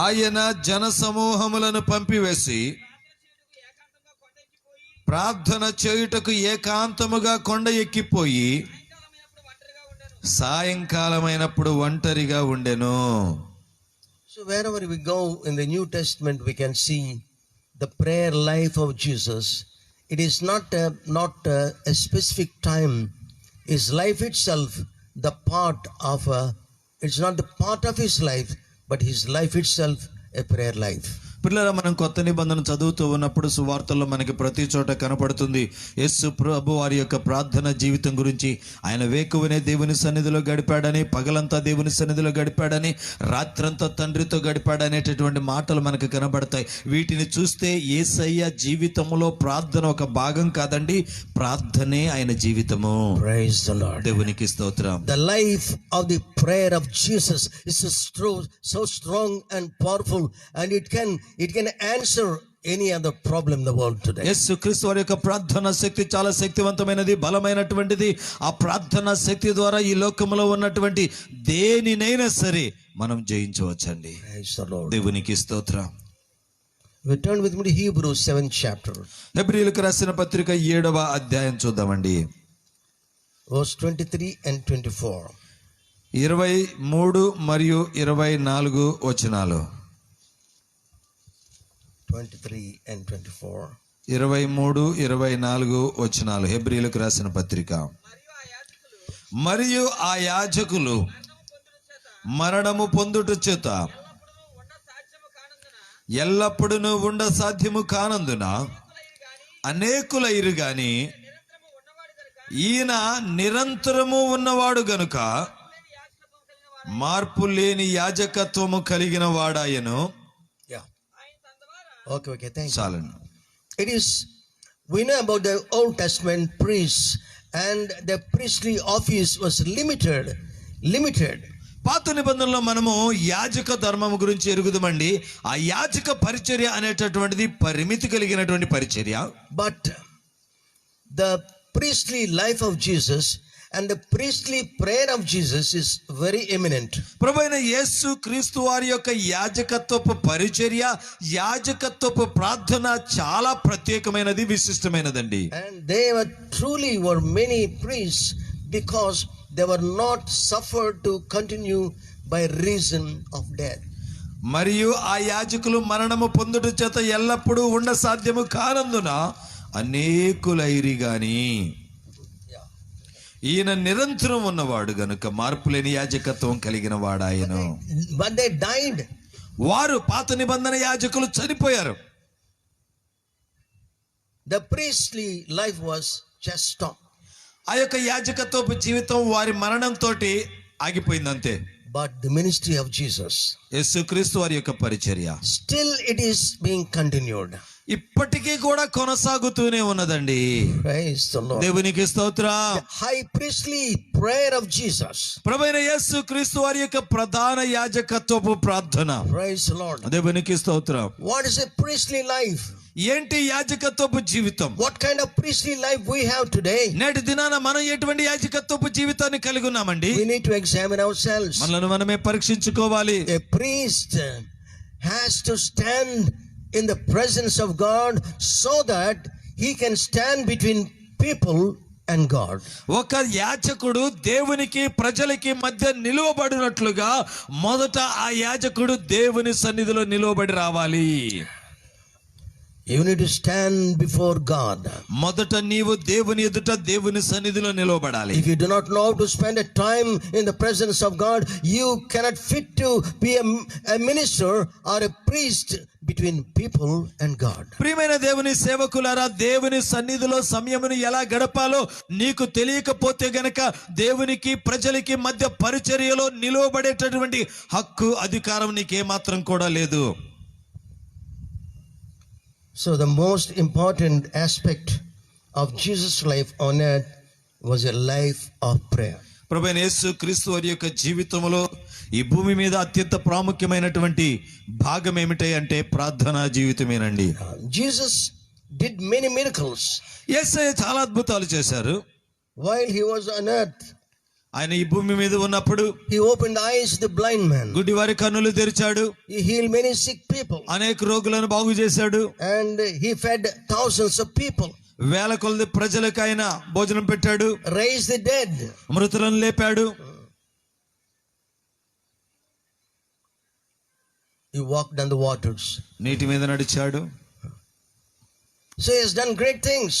ఆయన జన సమూహములను పంపివేసి ప్రార్థన చేయుటకు ఏకాంతముగా కొండ ఎక్కిపోయి సాయంకాలమైనప్పుడు ఒంటరిగా ఉండెను. So wherever we go in the New Testament, we can see the prayer life of Jesus. It is not a specific time. His life itself, the part of it's not the part of his life, but his life itself a prayer life. పిల్లల, మనం కొత్త నిబంధన చదువుతూ ఉన్నప్పుడు సువార్తల్లో మనకి ప్రతి చోట కనపడుతుంది యేసు ప్రభు వారి యొక్క ప్రార్థన జీవితం గురించి. ఆయన వేకువనే దేవుని సన్నిధిలో గడిపాడని, పగలంతా దేవుని సన్నిధిలో గడిపాడని, రాత్రంతా తండ్రితో గడిపాడనేటటువంటి మాటలు మనకు కనబడతాయి. వీటిని చూస్తే యేసయ్య జీవితంలో ప్రార్థన ఒక భాగం కాదండి, ప్రార్థనే ఆయన జీవితము. Praise the Lord. దేవునికి స్తోత్రం. The life of the prayer of Jesus is so strong and powerful, and it can answer any other problem in the world today. యేసు క్రీస్తు వారి యొక్క ప్రార్థన శక్తి చాలా శక్తివంతమైనది, బలమైనటువంటిది. ఆ ప్రార్థన శక్తి ద్వారా ఈ లోకంలో ఉన్నటువంటి దేనినైనా సరే మనం జయించవచ్చండి. Praise the Lord. దేవునికి స్తోత్రం. We turn with me to Hebrews 7th chapter, హెబ్రీయులకు రాసిన పత్రిక 7వ అధ్యాయం చూద్దామండి. verse 23 and 24. 23 మరియు 24 వచనాలు. 23 and 24. 23, 24 వచనాలు. హెబ్రీయులకు రాసిన పత్రిక. మరియు ఆ యాజకులు మరణము పొందుట చేత ఎల్లప్పుడూ ఉండ సాధ్యము కానందున అనేకులైరు గాని ఈయన నిరంతరము ఉన్నవాడు గనుక మార్పు లేని యాజకత్వము కలిగిన వాడాయను. Yeah. Okay, thank you. చాలండి. It is, we know about the Old Testament priests, and the priestly office was limited. పాత నిబంధనలో మనము యాజక ధర్మం గురించి ఎరుగుదామండి. ఆ యాజక పరిచర్య అనేటటువంటిది పరిమితి కలిగినటువంటి పరిచర్య. But the priestly life of Jesus and the priestly prayer of Jesus is very eminent. ప్రభువైన యేసు క్రీస్తు వారి యొక్క యాజకత్వపు పరిచర్య, యాజకత్వపు ప్రార్థన చాలా ప్రత్యేకమైనది, విశిష్టమైనదండి. And they were many priests because they were not suffered to continue by reason of death. మరియు ఆ యాజకులు మరణము పొందుట చేత ఎల్లప్పుడూ ఉండ సాధ్యము కానందున అనేకులైరి గాని ఈయన నిరంతరం ఉన్నవాడు గనుక మార్పులేని యాజకత్వం కలిగిన వాడాయను. But they died. వారు పాత నిబంధన యాజకులు చనిపోయారు. The priestly life was just stopped. ఆ యొక్క యాజకత్వపు జీవితం వారి మరణంతో ఆగిపోయిందంతే. But the ministry of Jesus, యేసుక్రీస్తు వారి యొక్క పరిచర్య still it is being continued. ఇప్పటికీ కూడా కొనసాగుతూనే ఉన్నదండి. Praise the Lord. దేవునికి స్తోత్రం. The high priestly prayer of Jesus. ప్రభువైన యేసుక్రీస్తు వారి యొక్క ప్రధాన యాజకత్వపు ప్రార్థన. Praise the Lord. దేవునికి స్తోత్రం. What is a priestly life? ఏంటి యాజకత్వపు జీవితం? What kind of priestly life we have today? నేటి దినాన మనం ఎటువంటి యాజకత్వపు జీవితాన్ని కలిగి ఉన్నామండి? We need to examine ourselves. మనల్ని మనమే పరీక్షించుకోవాలి. A priest has to stand in the presence of God so that he can stand between people and God. ఒక యాజకుడు దేవునికి ప్రజలకి మధ్య నిలువబడినట్లుగా మొదట ఆ యాజకుడు దేవుని సన్నిధిలో నిలువబడి రావాలి. You need to stand before God. మొదట నీవు దేవుని ఎదుట దేవుని సన్నిధిలో నిలవబడాలి. If you do not know how to spend a time in the presence of God, you cannot fit to be a minister or a priest between people and God. ప్రియమైన దేవుని సేవకులారా, దేవుని సన్నిధిలో సమయమును ఎలా గడపాలో నీకు తెలియకపోతే గనక దేవునికి ప్రజలకి మధ్య పరిచర్యలో నిలవబడేటటువంటి హక్కు అధికారం నీకేమాత్రం కూడా లేదు. So the most important aspect of Jesus' life on earth was a life of prayer. ప్రభువైన యేసు క్రీస్తు వారి యొక్క జీవితంలో ఈ భూమి మీద అత్యంత ప్రాముఖ్యమైనటువంటి భాగం ఏమిటంటే ప్రార్థనా జీవితమేనండి. Jesus did many miracles యేసయ్య చాలా అద్భుతాలు చేశారు. while he was on earth. ఆయన ఈ భూమి మీద ఉన్నప్పుడు He opened the eyes of the blind man. గుడ్డి వారి కన్నులు తెరిచాడు. He healed many sick people. అనేక రోగులను బాగు చేశాడు. And he fed thousands of people. వేల కొలది ప్రజలకు ఆయన భోజనం పెట్టాడు. Raised the dead. మృతులను లేపాడు. He walked on the waters. నీటి మీద నడిచాడు. So he has done great things.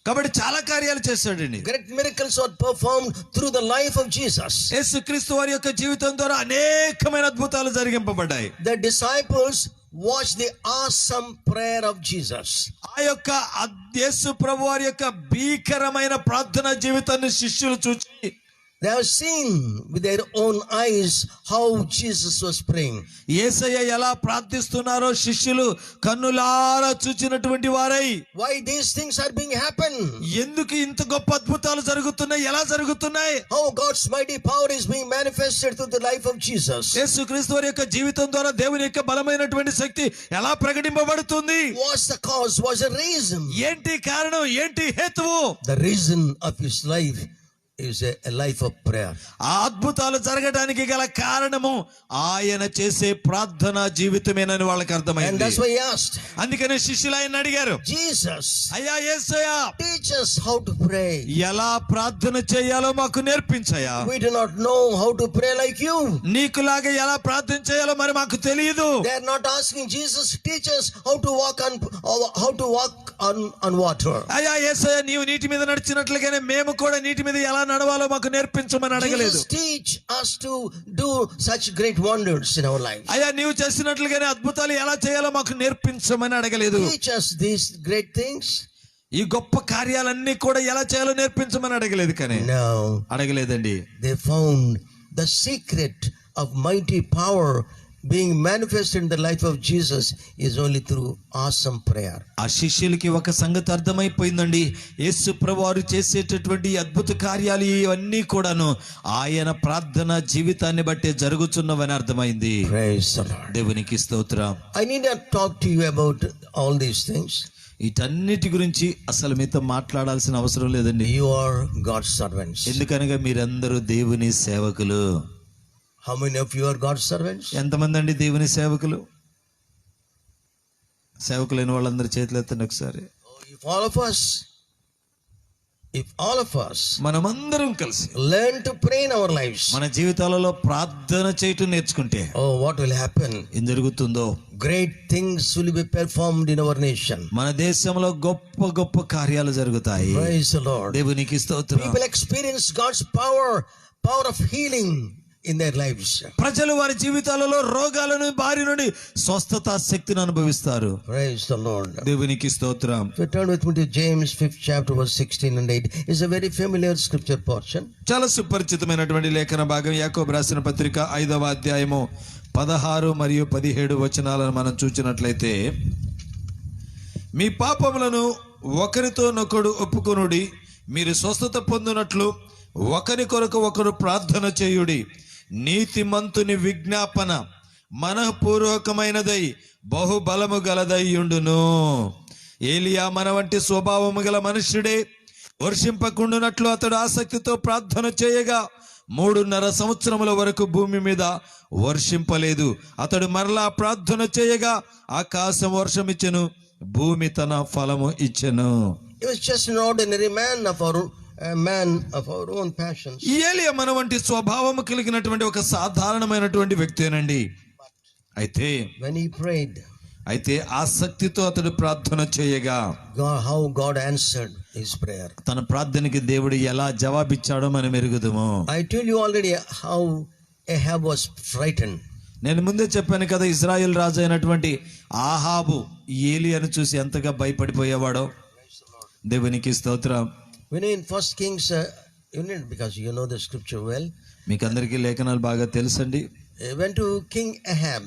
కాబట్టి చాలా కార్యాలు చేశాడండి. Great miracles were performed through the life of Jesus. యేసుక్రీస్తు వారి యొక్క జీవితం ద్వారా అనేకమైన అద్భుతాలు జరిగింపబడ్డాయి. The disciples watched the awesome prayer of Jesus. ఆ యొక్క యేసు ప్రభు వారి యొక్క భీకరమైన ప్రార్థనా జీవితాన్ని శిష్యులు చూచి They have seen with their own eyes how Jesus was praying. యేసయ్య ఎలా ప్రార్థిస్తున్నారో శిష్యులు కన్నులారా చూచినటువంటి వారై, Why these things are being happen? ఎందుకు ఇంత గొప్ప అద్భుతాలు జరుగుతున్నాయి, ఎలా జరుగుతున్నాయి, How God's mighty power is being manifested through the life of Jesus. యేసుక్రీస్తు వారి యొక్క జీవితం ద్వారా దేవుని యొక్క బలమైనటువంటి శక్తి ఎలా ప్రకటింపబడుతుంది, What's the cause? What's the reason? ఏంటి కారణం, ఏంటి హేతువు? The reason of his life is a life of prayer. ఆ అద్భుతాలు జరగడానికి గల కారణము ఆయన చేసే ప్రార్థనా జీవితమేనని వాళ్ళకి And అర్థమైంది. that's why he asked, అందుకనే శిష్యులు ఆయన అడిగారు, Jesus, అయ్యా యేసయ్యా, teach us how to pray. ఎలా ప్రార్థన చేయాలో మాకు నేర్పించయ్యా. We do not know how to pray like you. నీకులాగా ఎలా ప్రార్థన చేయాలో మరి మాకు తెలియదు. They are not asking Jesus, teach us how to walk on water. అయ్యా యేసయ్య, నీవు నీటి మీద నడిచినట్లుగానే మేము కూడా నీటి మీద ఎలా నడవాలో మాకు నేర్పించమని అడగలేదు. Jesus, teach us to do such great wonders in our lives. అయ్యా, నీవు చేసినట్లుగానే అద్భుతాలు ఎలా చేయాలో మాకు నేర్పించమని అడగలేదు. Teach us these great things. ఈ గొప్ప కార్యాలన్నీ కూడా ఎలా చేయాలో నేర్పించమని అడగలేదు. కానీ No, అడగలేదండి. they found the secret of mighty power being manifested in the life of Jesus is only through awesome prayer. ఆ శిష్యులకి ఒక సంగతి అర్థమైపోయిందండి. యేసు ప్రభువారు చేసేటటువంటి అద్భుత కార్యాలు ఇవన్నీ కూడాను ఆయన ప్రార్థన జీవితాన్ని బట్టే జరుగుతున్నవని అర్థమైంది. Praise the Lord. దేవునికి స్తోత్రం. I need not talk to you about all these things. వీటన్నిటి గురించి అసలు మీతో మాట్లాడాల్సిన అవసరం లేదండి. You are God's servants. ఎందుకనగా మీరందరూ దేవుని సేవకులు. How many of you are God's servants? ఎంతమంది అండి దేవుని సేవకులు? సేవకులైన వాళ్ళందరూ చేతులు ఎత్తండి ఒకసారి. If all of us మనమందరం కలిసి learn to pray in our lives, మన జీవితాలలో ప్రార్థన చేయటం నేర్చుకుంటే oh, what will happen? ఏం జరుగుతుందో, Great things will be performed in our nation. మన దేశంలో గొప్ప గొప్ప కార్యాలు జరుగుతాయి. Praise the Lord. దేవునికి స్తోత్రం. People experience God's power of healing in their lives. ప్రజలు వారి జీవితాలలో రోగాలను బారి నుండి స్వస్థత శక్తిని అనుభవిస్తారు. Praise the Lord. దేవునికి స్తోత్రం. If you turn with me to James 5th chapter verse 16 and 8, is a very familiar scripture portion. చాలా సుపరిచితమైనటువంటి లేఖన భాగం యాకోబు రాసిన పత్రిక 5వ అధ్యాయము 16 మరియు 17 వచనాలను మనం చూచినట్లయితే, మీ పాపములను ఒకరితోనొకడు ఒప్పుకొనుడి, మీరు స్వస్థత పొందినట్లు ఒకరి కొరకు ఒకరు ప్రార్థన చేయుడి. నీతిమంతుని విజ్ఞాపన మనఃపూర్వకమైనదై బహుబలము గలదై ఉండును. ఏలియా మన వంటి స్వభావము గల మనుష్యుడే. వర్షింపకుండునట్లు అతడు ఆసక్తితో ప్రార్థన చేయగా 3.5 సంవత్సరముల వరకు భూమి మీద వర్షింపలేదు. అతడు మరలా ప్రార్థన చేయగా ఆకాశం వర్షం ఇచ్చెను, భూమి తన ఫలము ఇచ్చెను. He was just an ordinary man of our own passions. ఏలియా మన వంటి స్వభావము కలిగినటువంటి ఒక సాధారణమైనటువంటి వ్యక్తేనండి. అయితే When he prayed, అయితే ఆసక్తితో అతడు ప్రార్థన చేయగా God, how God answered his prayer. తన ప్రార్థనకి దేవుడు ఎలా జవాబిచ్చాడో మనం ఎరుగుదుము. I told you already how Ahab was frightened. నేను ముందే చెప్పాను కదా, ఇజ్రాయెల్ రాజు అయినటువంటి ఆహాబు ఏలియాను చూసి ఎంతగా భయపడిపోయేవాడో. దేవునికి స్తోత్రం. When in First Kings, because you know the scripture well, మీకు అందరికీ లేఖనాలు బాగా తెలుసండి. went to King Ahab.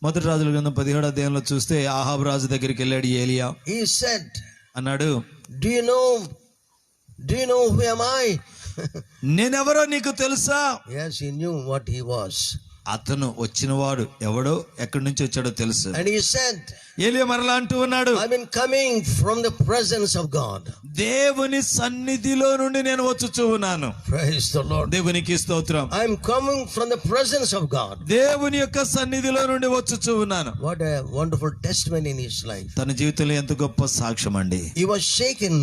మొదటి రాజుల గ్రంథం 17వ అధ్యాయంలో చూస్తే ఆహాబు రాజు దగ్గరికి వెళ్ళాడు ఏలియా. He said, అన్నాడు, do you know who am I? నేనెవరో నీకు తెలుసా? Yes, he knew what he was. అతను వచ్చినవాడు ఎవడో ఎక్కడి నుంచి వచ్చాడో తెలుసు. And he said, ఏలియా మరలా అంటూ ఉన్నాడు, I've been coming from the presence of God. దేవుని సన్నిధిలో నుండి నేను వచ్చుచూ ఉన్నాను. Praise the Lord. దేవునికి స్తోత్రం. I'm coming from the presence of God. దేవుని యొక్క సన్నిధిలో నుండి వచ్చుచూ ఉన్నాను. What a wonderful testimony in his life. తన జీవితంలో ఎంత గొప్ప సాక్ష్యం అండి. He was shaken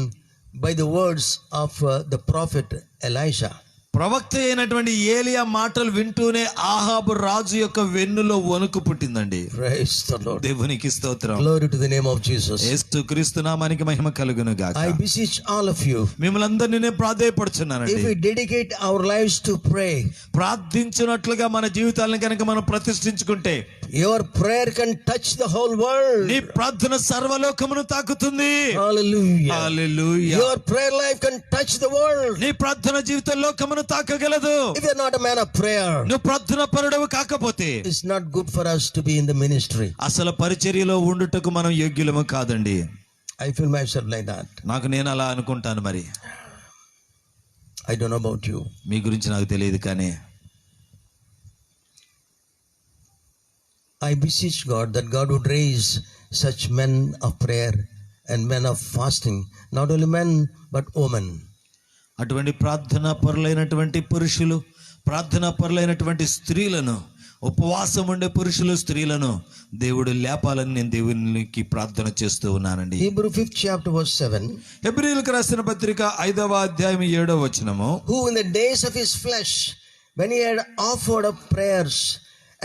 by the words of the prophet Elisha. ప్రవక్త అయినటువంటి ఏలియా మాటలు వింటూనే ఆహాబు రాజు యొక్క వెన్నులో వణుకు పుట్టిందండి. Praise the Lord. దేవునికి స్తోత్రం. Glory to the name of Jesus. యేసుక్రీస్తు నామానికి మహిమ కలుగును గాక. I beseech all of you, మిమ్మల్ని అందరినీ నేను ప్రాధేయపడుచున్నానండి, if we dedicate our lives to pray, ప్రార్థించినట్లుగా మన జీవితాలను కనుక మనం ప్రతిష్ఠించుకుంటే your prayer can touch the whole world. నీ ప్రార్థన సర్వలోకమును తాకుతుంది. Hallelujah. Hallelujah. Your prayer life can touch the world. నీ ప్రార్థన జీవితం లోకమును తాకగలదు. If you're not a man of prayer, నువ్వు ప్రార్థన పరుడవు కాకపోతే it's not good for us to be in the ministry. అసలు పరిచర్యలో ఉండుటకు మనం యోగ్యులము కాదండి. I feel myself like that. నాకు నేను అలా అనుకుంటాను. మరి I don't know about you. మీ గురించి నాకు తెలియదు, కానీ I beseech God that God would raise such men of prayer and men of fasting, not only men but women. అటువంటి ప్రార్థనా పరులైనటువంటి పురుషులు, ప్రార్థనా పరులైనటువంటి స్త్రీలను, ఉపవాసం ఉండే పురుషులు స్త్రీలను దేవుడు లేపాలని నేను దేవునికి ప్రార్థన చేస్తూ ఉన్నానండి. Hebrew 5th chapter verse 7. హెబ్రీయులకు రాసిన పత్రిక 5వ అధ్యాయం 7వ వచనము. Who in the days of his flesh, when he had offered up prayers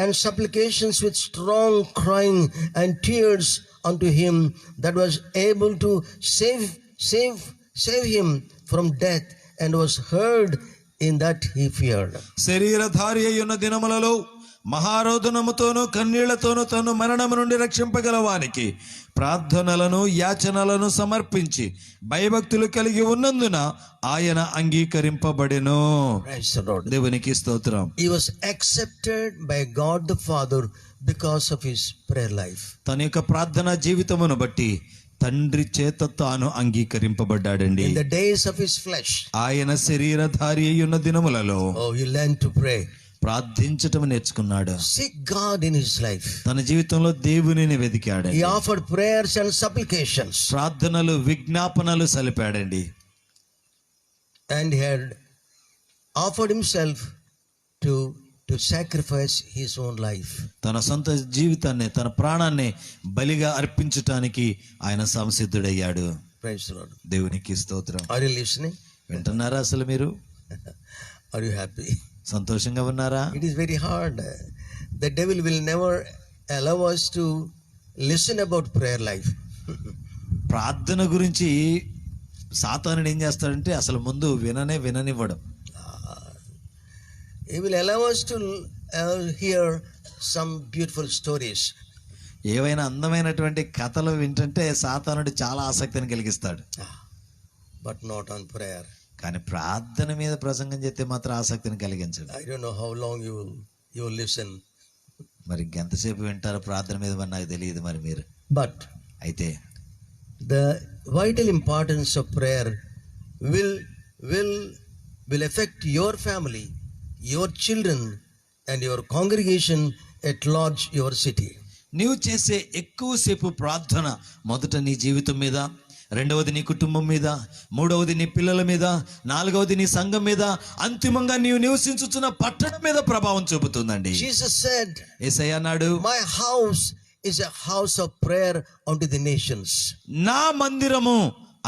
and supplications with strong crying and tears unto him that was able to save him from death, and was heard in that he feared. శరీరధారి అయ్యున్న దినములలో మహారోదనముతోనూ కన్నీళ్లతోనూ తను మరణము నుండి రక్షింపగలవానికి ప్రార్థనలను యాచనలను సమర్పించి భయభక్తులు కలిగి ఉన్నందున ఆయన అంగీకరింపబడెను. Praise the Lord. దేవునికి స్తోత్రం. He was accepted by God the Father because of his prayer life. తన యొక్క ప్రార్థనా జీవితమును బట్టి తండ్రి చేత తాను అంగీకరింపబడ్డాడండి. In the days of his flesh, ఆయన శరీరధారి అయ్యున్న దినములలో he learned to pray. ప్రార్థించటం నేర్చుకున్నాడు. Seek God in his life. తన జీవితంలో దేవునిని వెతికాడు. He offered prayers and supplications, ప్రార్థనలు విజ్ఞాపనలు సలిపాడండి. and he had offered himself to sacrifice his own life. తన సొంత జీవితాన్ని, తన ప్రాణాన్ని బలిగా అర్పించటానికి ఆయన సంసిద్ధుడయ్యాడు. Praise the Lord. దేవునికి స్తోత్రం. Are you listening? వింటున్నారా? అసలు మీరు Are you happy? సంతోషంగా ఉన్నారా? It is very hard. The devil will never allow us to listen about prayer life. ప్రార్థన గురించి సాతానుడు ఏం చేస్తాడంటే అసలు ముందు విననివ్వడం. He will allow us to hear some beautiful stories. ఏవైనా అందమైనటువంటి కథలు వింటుంటే సాతానుడు చాలా ఆసక్తిని కలిగిస్తాడు. But not on prayer. కానీ ప్రార్థన మీద ప్రసంగం చేస్తే మాత్రం ఆసక్తిని కలిగించడు. I don't know how long you will listen. మరి ఇంకెంతసేపు వింటారో ప్రార్థన మీద మరి నాకు తెలియదు. మరి మీరు But అయితే the vital importance of prayer will affect your family, your children, and your congregation at large, your city. నీవు చేసే ఎక్కువసేపు ప్రార్థన మొదట నీ జీవితం మీద, రెండవది నీ కుటుంబం మీద, మూడవది నీ పిల్లల మీద, నాలుగవది నీ సంఘం మీద, అంతిమంగా నీవు నివసించుచున్న పట్టణం మీద ప్రభావం చూపుతుందండి. Jesus said, యేసయ్య అన్నాడు, my house is a house of prayer unto the nations. నా మందిరము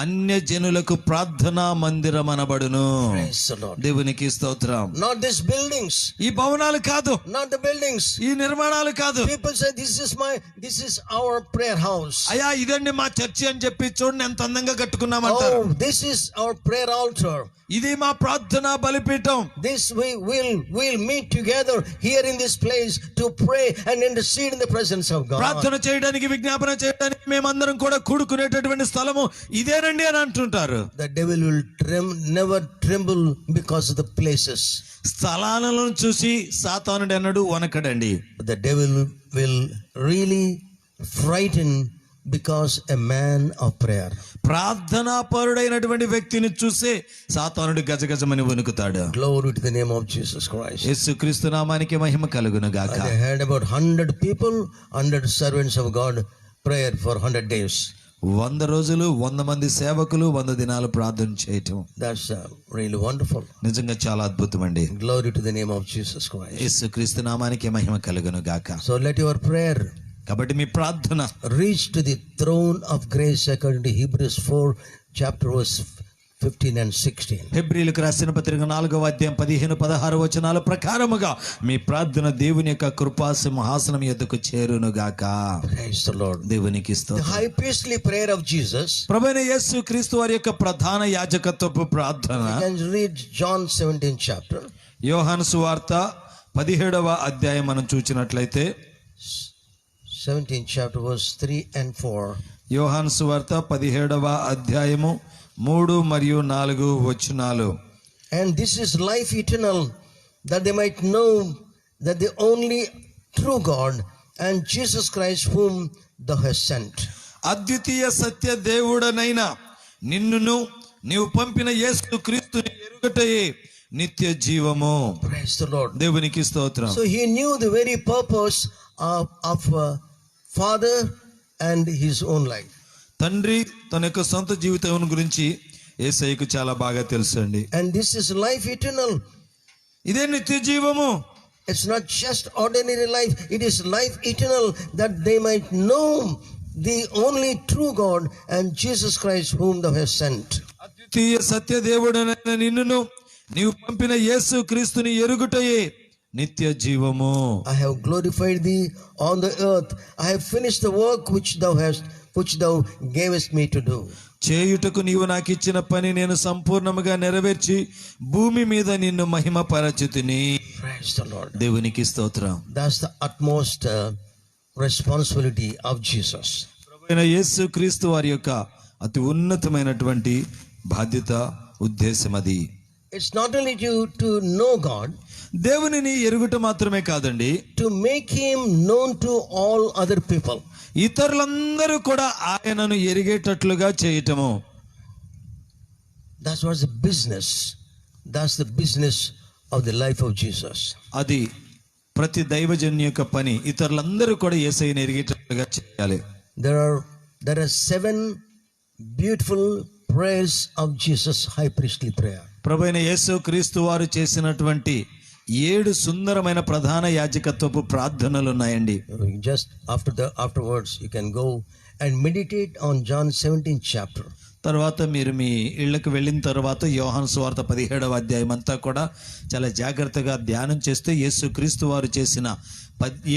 అన్య జనులకు ప్రార్థనా మందిరం అనబడును. Praise the Lord. దేవునికి స్తోత్రం. Not these buildings. ఈ భవనాలు కాదు, Not the buildings. ఈ నిర్మాణాలు కాదు. People say this is our prayer house. అయ్యా ఇదండి మా చర్చి అని చెప్పి చూడండి ఎంత అందంగా కట్టుకున్నామంటారు. Oh, this is our prayer altar. ఇది మా ప్రార్థనా బలిపీఠం. This we'll meet together here in this place to pray and intercede in the presence of God. ప్రార్థన చేయడానికి, విజ్ఞాపన చేయడానికి మేమందరం కూడా కూడుకునేటటువంటి స్థలము ఇదేనండి అని అంటుంటారు. The devil will never tremble because of the places. స్థలాలను చూసి సాతానుడు అన్నాడు వనకడండి. The devil will really frighten because a man of prayer. ప్రార్థనా పరుడైనటువంటి వ్యక్తిని చూసే సాతానుడు గజగజమని వణుకుతాడు. Glory to the name of Jesus Christ. యేసుక్రీస్తు నామానికి మహిమ కలుగును గాక. I heard about 100 people, 100 servants of God prayer for 100 days. 100 రోజులు 100 మంది సేవకులు 100 దినాలు ప్రార్థన చేయటం. That's really wonderful. నిజంగా చాలా అద్భుతం అండి. Glory to the name of Jesus Christ. యేసుక్రీస్తు నామానికి మహిమ కలుగును గాక. So let your prayer కాబట్టి మీ ప్రార్థన reach to the throne of grace according to Hebrews 4 chapter verse 15 and 16. హెబ్రీయులకు రాసిన పత్రిక 4వ అధ్యాయం 15-16 వచనాల ప్రకారముగా మీ ప్రార్థన దేవుని యొక్క కృపా సింహాసనం యొద్దకు చేరును గాక. Praise the Lord. దేవునికి The స్తోత్రం. high priestly prayer of Jesus. ప్రభువైన యేసుక్రీస్తు వారి యొక్క ప్రధాన యాజకత్వపు ప్రార్థన You can read John 17 chapter. యోహాను సువార్త 17వ అధ్యాయం మనం చూచినట్లయితే 17 chapter verse 3 and 4. యోహాను సువార్త 17వ అధ్యాయము 3 మరియు 4 వచనాలు. And this is life eternal, that they might know that the only true God and Jesus Christ whom thou hast sent. అద్వితీయ సత్య దేవుడనైన నిన్నును నీవు పంపిన యేసు క్రీస్తుని ఎరుగటయే నిత్య జీవము. Praise the Lord. దేవునికి స్తోత్రం. So he knew the very purpose of Father and his own life. తండ్రి తన యొక్క సొంత జీవితం గురించి యేసయ్యకు చాలా బాగా తెలుసు అండి. And this is life eternal. ఇదే నిత్య జీవము. It's not just ordinary life, it is life eternal, that they might know the only true God and Jesus Christ whom thou hast sent. అద్వితీయ సత్య దేవుడనైన నిన్నును నీవు పంపిన యేసు క్రీస్తుని ఎరుగుటయే నిత్య జీవము. I have glorified thee on the earth. I have finished the work which thou gavest me to do. చేయుటకు నీవు నాకు ఇచ్చిన పని నేను సంపూర్ణముగా నెరవేర్చి భూమి మీద నిన్ను మహిమపరచుతిని. Praise the Lord. దేవునికి స్తోత్రం. That's the utmost responsibility of Jesus. ప్రభువైన యేసు క్రీస్తు వారి యొక్క అతి ఉన్నతమైనటువంటి బాధ్యత, ఉద్దేశం అది. It's not only to know God, దేవునిని ఎరుగుట మాత్రమే కాదండి, to make him known to all other people. ఇతరులందరూ కూడా ఆయనను ఎరిగేటట్లుగా చేయటము. That's what's the business. That's the business of the life of Jesus. అది ప్రతి దైవజన్ యొక్క పని. ఇతరులందరూ కూడా యేసయ్యను ఎరిగేటట్లుగా చేయాలి. There are 7 beautiful prayers of Jesus, high priestly prayer. ప్రభువైన యేసు క్రీస్తు వారు చేసినటువంటి 7 సుందరమైన ప్రధాన యాజకత్వపు ప్రార్థనలు ఉన్నాయండి. Just afterwards you can go and meditate on John 17 chapter. తర్వాత మీరు మీ ఇళ్లకు వెళ్ళిన తర్వాత యోహాను సువార్త 17వ అధ్యాయం అంతా కూడా చాలా జాగ్రత్తగా ధ్యానం చేస్తే యేసు క్రీస్తు వారు చేసిన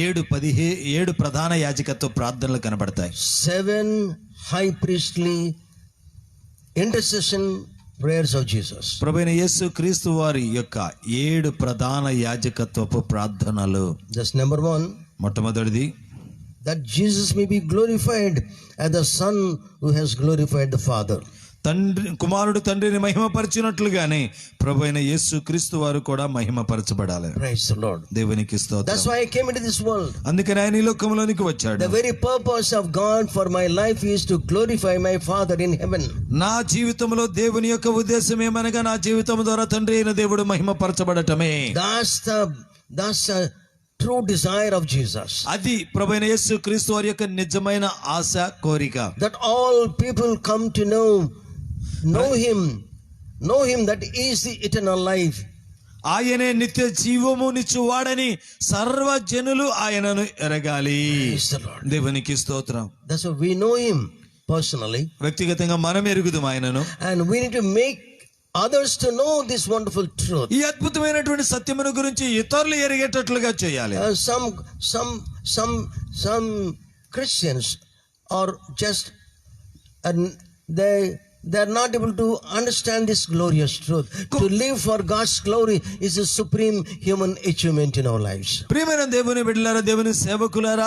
7 ప్రధాన యాజకత్వ ప్రార్థనలు కనబడతాయి. 7 high priestly intercession prayers of Jesus. ప్రభువైన యేసు క్రీస్తు వారి యొక్క 7 ప్రధాన యాజకత్వపు ప్రార్థనలు. Just number 1. మొట్టమొదటిది, that Jesus may be glorified as the Son who has glorified the Father. కుమారుడు తండ్రిని మహిమపరిచినట్లుగానే ప్రభువైన యేసు క్రీస్తు వారు కూడా మహిమపరచబడాలి. Praise the Lord. దేవునికి స్తోత్రం. That's why I came into this world. అందుకని ఆయన ఈ లోకంలోనికి వచ్చాడు. The very purpose of God for my life is to glorify my Father in heaven. నా జీవితంలో దేవుని యొక్క ఉద్దేశం ఏమనగా నా జీవితం ద్వారా తండ్రి అయిన దేవుడు మహిమపరచబడటమే. That's a true desire of Jesus. అది ప్రభువైన యేసు క్రీస్తు వారి యొక్క నిజమైన ఆశ, కోరిక. That all people come to know him that is the eternal life. ఆయనే నిత్య జీవము నిచ్చువాడని సర్వజనులు ఆయనను ఎరగాలి. Praise the Lord. దేవునికి స్తోత్రం. That's why we know him. personally. వ్యక్తిగతంగా మనం ఎరుగుదాం ఆయనను. And we need to make others to know this wonderful truth. ఈ అద్భుతమైనటువంటి సత్యమును గురించి ఇతరులు ఎరిగేటట్లుగా చేయాలి. Some Christians are just, and they're not able to understand this glorious truth. To live for God's glory is a supreme human achievement in our lives. ప్రియమైన దేవుని బిడ్డలారా, దేవుని సేవకులారా,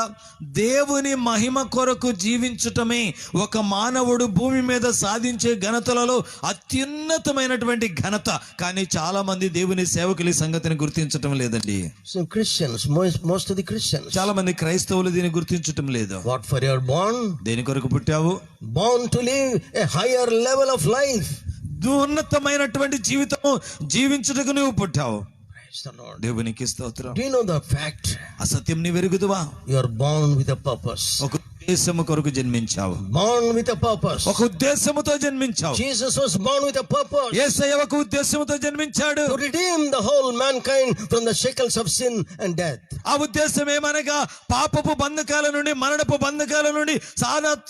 దేవుని మహిమ కొరకు జీవించటమే ఒక మానవుడు భూమి మీద సాధించే ఘనతలలో అత్యున్నతమైనటువంటి ఘనత. కానీ చాలా మంది దేవుని సేవకులు ఈ సంగతిని గుర్తించటం లేదండి. So Christians, most of the Christians, చాలా మంది క్రైస్తవులు దీన్ని గుర్తించటం లేదు. what for you are born? దేని కొరకు పుట్టావు? Born to live a higher level of life. ఉన్నతమైనటువంటి జీవితము జీవించుటకు నువ్వు పుట్టావు. Praise the Lord. దేవునికి స్తోత్రం. Do you know the fact? అసత్యం నీ వెరుగుదువా? You are born with a purpose. ఒక ఉద్దేశము కొరకు జన్మించావు. Born with a purpose. ఒక ఉద్దేశముతో జన్మించావు. Jesus was born with a purpose. యేసయ్య ఒక ఉద్దేశముతో జన్మించాడు. To redeem the whole mankind from the shackles of sin and death. ఆ ఉద్దేశం ఏమనగా పాపపు బంధకాల నుండి, మరణపు బంధకాల నుండి,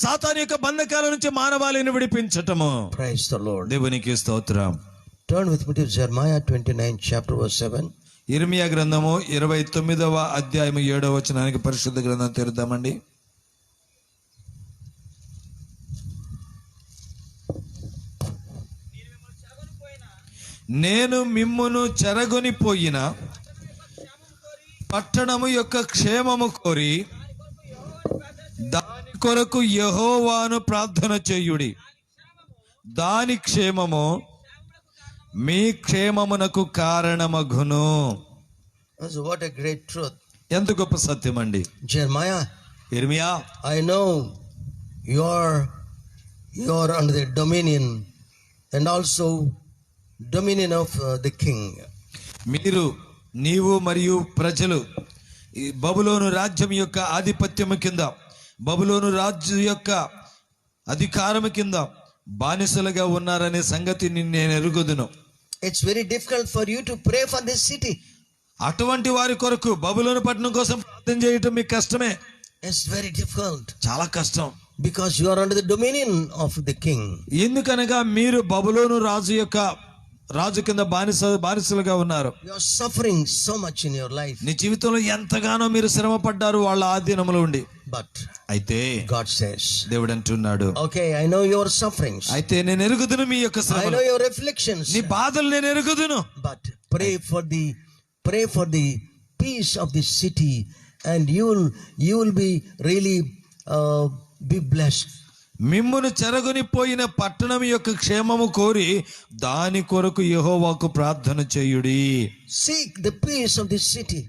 సాతాను యొక్క బంధకాల నుంచి మానవాళిని విడిపించటము. Praise the Lord. దేవునికి స్తోత్రం. Turn with me to Jeremiah 29 chapter verse 7. ఇర్మియా గ్రంథము 29వ అధ్యాయము 7వ వచనానికి పరిశుద్ధ గ్రంథం తెరుద్దామండి. నేను మిమ్మును చెరగొని పోయిన పట్టణము యొక్క క్షేమము కోరి దాని కొరకు యెహోవాను ప్రార్థన చేయుడి. దాని క్షేమము మీ క్షేమమునకు కారణమగును. What a great truth. ఎంత గొప్ప సత్యం అండి. Jeremiah, ఇర్మియా, I know you are under the dominion and also dominion of the king. నీవు మరియు ప్రజలు ఈ బబులోను రాజ్యం యొక్క ఆధిపత్యము కింద, బబులోను రాజు యొక్క అధికారము కింద బానిసలుగా ఉన్నారనే సంగతి నేను ఎరుగుదును. It's very difficult for you to pray for this city. అటువంటి వారి కొరకు బబులోను పట్టణం కోసం ప్రార్థన చేయటం మీకు కష్టమే. It's very difficult చాలా కష్టం. because you are under the dominion of the king. ఎందుకనగా మీరు బబులోను రాజు కింద బానిసలుగా ఉన్నారు. You are suffering so much in your life. నీ జీవితంలో ఎంతగానో మీరు శ్రమ పడ్డారు వాళ్ళ ఆధీనంలో ఉండి. But అయితే God says, దేవుడు అంటున్నాడు, okay, I know your sufferings. అయితే నేను ఎరుగుదును మీ యొక్క I శ్రమలు, know your afflictions. నీ బాధలు నేను ఎరుగుదును. But pray for the peace of this city, and you will be really be blessed. మిమ్మును చెరగొని పోయిన పట్టణం యొక్క క్షేమము కోరి దాని కొరకు యెహోవాకు ప్రార్థన చేయుడి. Seek the peace of this city.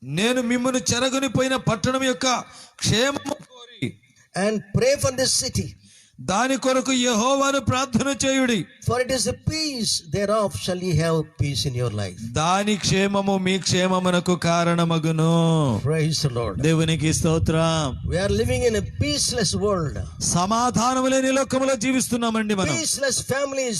నేను మిమ్మును చెరగొని పోయిన పట్టణం యొక్క క్షేమము కోరి And pray for this city. దాని కొరకు యెహోవాను ప్రార్థన చేయుడి. For it is the peace thereof shall ye have peace in your life. దాని క్షేమము మీ క్షేమమునకు కారణమగును. Praise the Lord. దేవునికి స్తోత్రం. We are living in a peaceless world. సమాధానము లేని లోకములో జీవిస్తున్నామండి మనం. Peaceless families,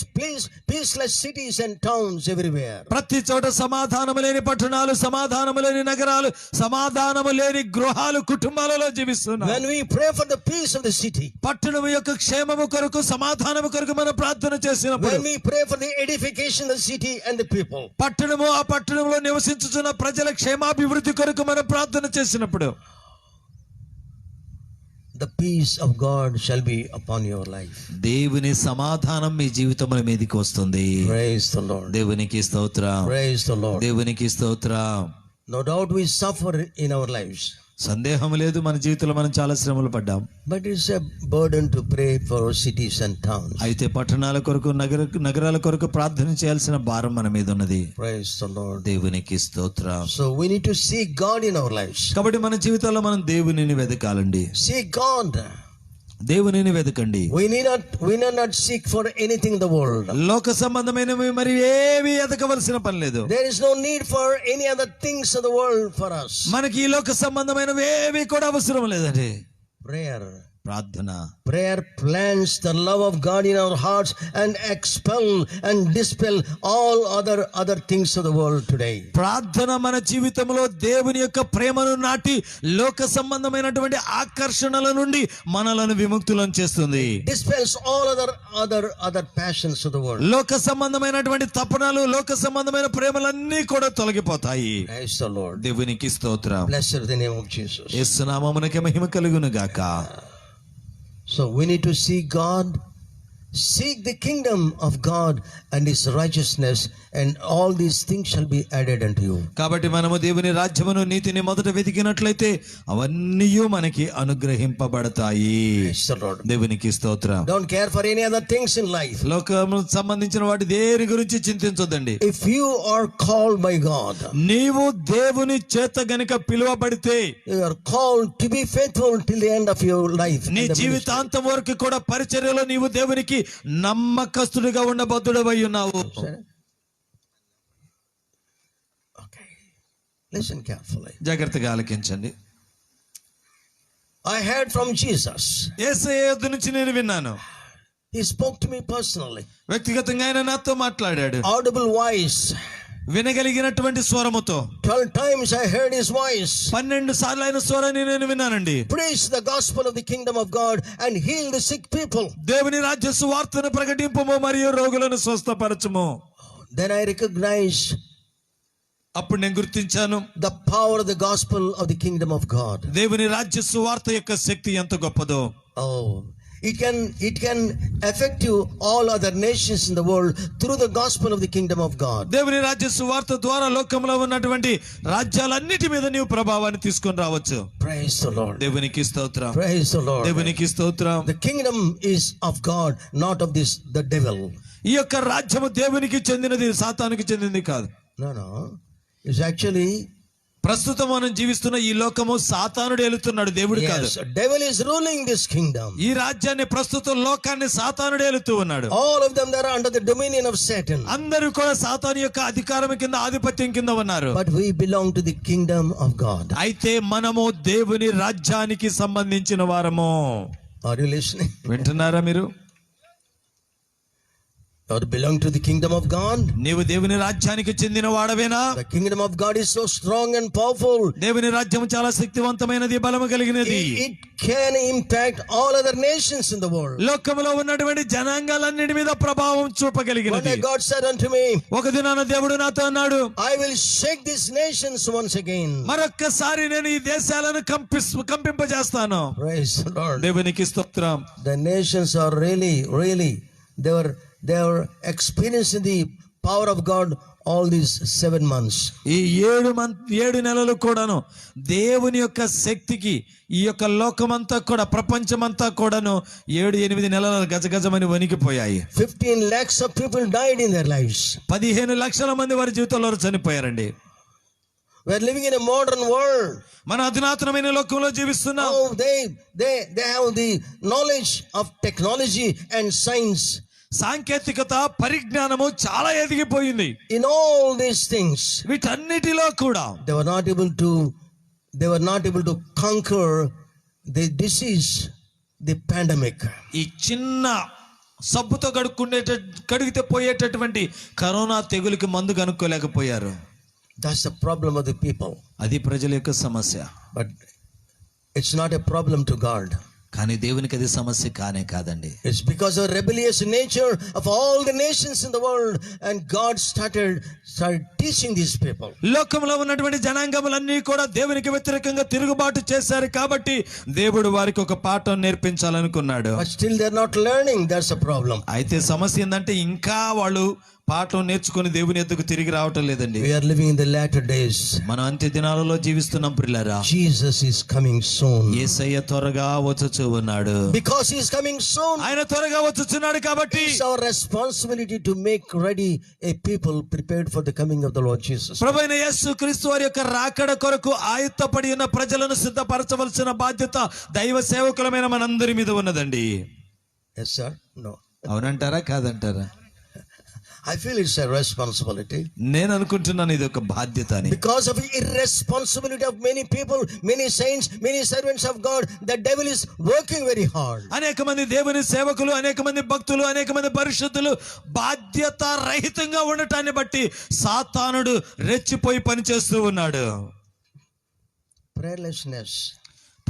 peaceless cities and towns everywhere. ప్రతి చోట సమాధానము లేని పట్టణాలు, సమాధానము లేని నగరాలు, సమాధానము లేని గృహాలు, కుటుంబాలలో జీవిస్తున్నాం. When we pray for the peace of the city, పట్టణము యొక్క క్షేమము కొరకు, సమాధానము కొరకు మనం ప్రార్థన చేసినప్పుడు, when we pray for the edification of the city and the people, పట్టణము ఆ పట్టణంలో నివసించుచున్న ప్రజల క్షేమాభివృద్ధి కొరకు మనం ప్రార్థన చేసినప్పుడు, the peace of God shall be upon your life. దేవుని సమాధానం మీ జీవితముల మీదకి వస్తుంది. Praise the Lord. దేవునికి స్తోత్రం. Praise the Lord. దేవునికి స్తోత్రం. No doubt we suffer in our lives, సందేహం లేదు, మన జీవితంలో మనం చాలా శ్రమలు పడ్డాం. but it's a burden to pray for our cities and towns. అయితే పట్టణాల కొరకు, నగరాల కొరకు ప్రార్థన చేయాల్సిన భారం మన మీద ఉన్నది. Praise the Lord. దేవునికి స్తోత్రం. So we need to seek God in our lives. కాబట్టి మన జీవితాల్లో మనం దేవునిని వెతకాలండి. Seek God. దేవునిని వెతకండి. We need not seek for anything in the world. లోక సంబంధమైనవి మరి ఏవి ఎతకవలసిన పని లేదు. There is no need for any other things of the world for us. మనకి ఈ లోక సంబంధమైనవి ఏవి కూడా అవసరం లేదండి. Prayer ప్రార్థన. Prayer plants the love of God in our hearts and expel and dispel all other things of the world today. ప్రార్థన మన జీవితంలో దేవుని యొక్క ప్రేమను నాటి లోక సంబంధమైనటువంటి ఆకర్షణల నుండి మనలను విముక్తులను చేస్తుంది. Dispels all other passions of the world. లోక సంబంధమైనటువంటి తపనలు, లోక సంబంధమైన ప్రేమలన్నీ కూడా తొలగిపోతాయి. Praise the Lord. దేవునికి స్తోత్రం. Blessed the name of Jesus. యేసు నామమునకే మహిమ కలుగును గాక. So we need to seek God, seek the kingdom of God and his righteousness, and all these things shall be added unto you. కాబట్టి మనము దేవుని రాజ్యమును, నీతిని మొదట వెతికినట్లయితే అవన్నీ మనకి అనుగ్రహింపబడతాయి. Praise the Lord. దేవునికి స్తోత్రం. Don't care for any other things in life. లోకము సంబంధించిన వాటి దేని గురించి చింతించొద్దండి. If you are called by God, నీవు దేవుని చేత గనుక పిలువబడితే, you are called to be faithful till the end of your life. నీ in the ministry. జీవితాంతం వరకు కూడా పరిచర్యలో నీవు దేవునికి నమ్మకస్తుడిగా ఉండబద్దుడవై ఉన్నావు. Okay. Listen carefully. జాగ్రత్తగా ఆలకించండి. I heard from Jesus. యేసయ్య యొద్ద నుంచి నేను విన్నాను. He spoke to me personally. వ్యక్తిగతంగా ఆయన నాతో మాట్లాడాడు. Audible voice. వినగలిగినటువంటి స్వరముతో 12 times I heard his voice. 12 సార్లు ఆయన స్వరాన్ని నేను విన్నానండి. Preach the gospel of the kingdom of God and heal the sick people. దేవుని రాజ్య సువార్తను ప్రకటింపుము మరియు రోగులను స్వస్థపరచుము. Then I recognized అప్పుడు నేను గుర్తించాను the power of the gospel of the kingdom of God. దేవుని రాజ్య సువార్త యొక్క శక్తి ఎంత గొప్పదో. Oh, it can affect you all other nations in the world through the gospel of the kingdom of God. దేవుని రాజ్య సువార్త ద్వారా లోకంలో ఉన్నటువంటి రాజ్యాలన్నిటి మీద నీవు ప్రభావాన్ని తీసుకొని రావచ్చు. Praise the Lord. దేవునికి స్తోత్రం. Praise the Lord. దేవునికి స్తోత్రం. The kingdom is of God, not of the devil. ఈ యొక్క రాజ్యము దేవునికి చెందినది, సాతానుకి చెందినది కాదు. No. It's actually, ప్రస్తుతం మనం జీవిస్తున్న ఈ లోకము సాతానుడు ఏలుతున్నాడు, దేవుడు కాదు. yes, devil is ruling this kingdom. ఈ రాజ్యాన్ని, ప్రస్తుతం లోకాన్ని సాతానుడు ఏలుతూ ఉన్నాడు. All of them, they are under the dominion of Satan. అందరూ కూడా సాతాను యొక్క అధికారం కింద, ఆధిపత్యం కింద ఉన్నారు. But we belong to the kingdom of God. అయితే మనము దేవుని రాజ్యానికి సంబంధించిన వారము. Are you listening? వింటున్నారా మీరు? You belong to the kingdom of God. నీవు దేవుని రాజ్యానికి చెందిన వాడవేనా? The kingdom of God is so strong and powerful. దేవుని రాజ్యం చాలా శక్తివంతమైనది, బలము కలిగినది. It can impact all other nations in the world. లోకములో ఉన్నటువంటి జనాంగాలన్నిటి మీద ప్రభావం One చూపగలిగినది. day God said unto me, ఒక దినాన దేవుడు నాతో అన్నాడు, I will shake these nations once again. మరొక్కసారి నేను ఈ దేశాలను కంపింపజేస్తాను. Praise the Lord. దేవునికి స్తోత్రం. The nations are really, they were experiencing the power of God all these 7 months. ఈ 7 నెలలు కూడాను దేవుని యొక్క శక్తికి ఈ యొక్క లోకమంతా కూడా, ప్రపంచమంతా కూడాను 7-8 నెలలు గజగజమని వణికిపోయాయి. 15 lakhs of people died in their lives. 15 లక్షల మంది వారి జీవితంలో చనిపోయారండి. We are living in a modern world. మన అధునాతనమైన లోకంలో జీవిస్తున్నాం. Oh, they have the knowledge of technology and science. సాంకేతికత, పరిజ్ఞానము చాలా ఎదిగిపోయింది. In all these things, వీటన్నిటిలో కూడా they were not able to conquer the disease, the pandemic. ఈ చిన్న సబ్బుతో కడిగితే పోయేటటువంటి కరోనా తెగులుకి మందు కనుక్కోలేకపోయారు. That's the problem of the people. అది ప్రజల యొక్క సమస్య. But it's not a problem to God. కానీ దేవునికి అది సమస్య కానే కాదండి. It's because of rebellious nature of all the nations in the world, and God started teaching these people. లోకంలో ఉన్నటువంటి జనాంగములన్నీ కూడా దేవునికి వ్యతిరేకంగా తిరుగుబాటు చేశారు కాబట్టి దేవుడు వారికి ఒక పాఠం నేర్పించాలనుకున్నాడు. But still they're not learning. That's a problem. అయితే సమస్య ఏంటంటే ఇంకా వాళ్ళు పాఠం నేర్చుకుని దేవుని ఎద్దుకు తిరిగి రావటం లేదండి. We are living in the latter days. మనం అంత్య దినాలలో జీవిస్తున్నాం ప్రియులారా. Jesus is coming soon. యేసయ్య త్వరగా వచ్చుచూ ఉన్నాడు. Because he is coming soon, ఆయన త్వరగా వచ్చుచున్నాడు కాబట్టి it's our responsibility to make ready a people prepared for the coming of the Lord Jesus. ప్రభువైన యేసు క్రీస్తు వారి యొక్క రాకడ కొరకు ఆయుత్తపడి ఉన్న ప్రజలను సిద్ధపరచవలసిన బాధ్యత దైవ సేవకులమైన మనందరి మీద ఉన్నదండి. Yes, sir? No. అవునంటారా కాదంటారా? I feel it's a responsibility. నేను అనుకుంటున్నాను ఇది ఒక బాధ్యత అని. Because of irresponsibility of many people, many saints, many servants of God, the devil is working very hard. అనేక మంది దేవుని సేవకులు, అనేక మంది భక్తులు, అనేక మంది పరిశుద్ధులు బాధ్యత రహితంగా ఉండటాన్ని బట్టి సాతానుడు రెచ్చిపోయి పనిచేస్తూ ఉన్నాడు. Prayerlessness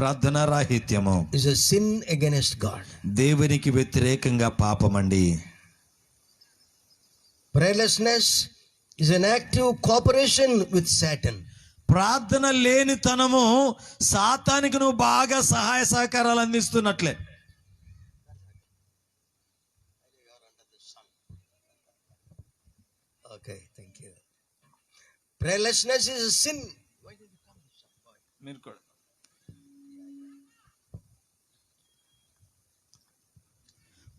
ప్రార్థనా రాహిత్యము is a sin against God. దేవునికి వ్యతిరేకంగా పాపమండి. Prayerlessness is an active cooperation with Satan. ప్రార్థన లేనితనము సాతానికి నువ్వు బాగా సహాయ సహకారాలు అందిస్తున్నట్లే. Okay, thank you. Prayerlessness is a sin. మీరు కూడా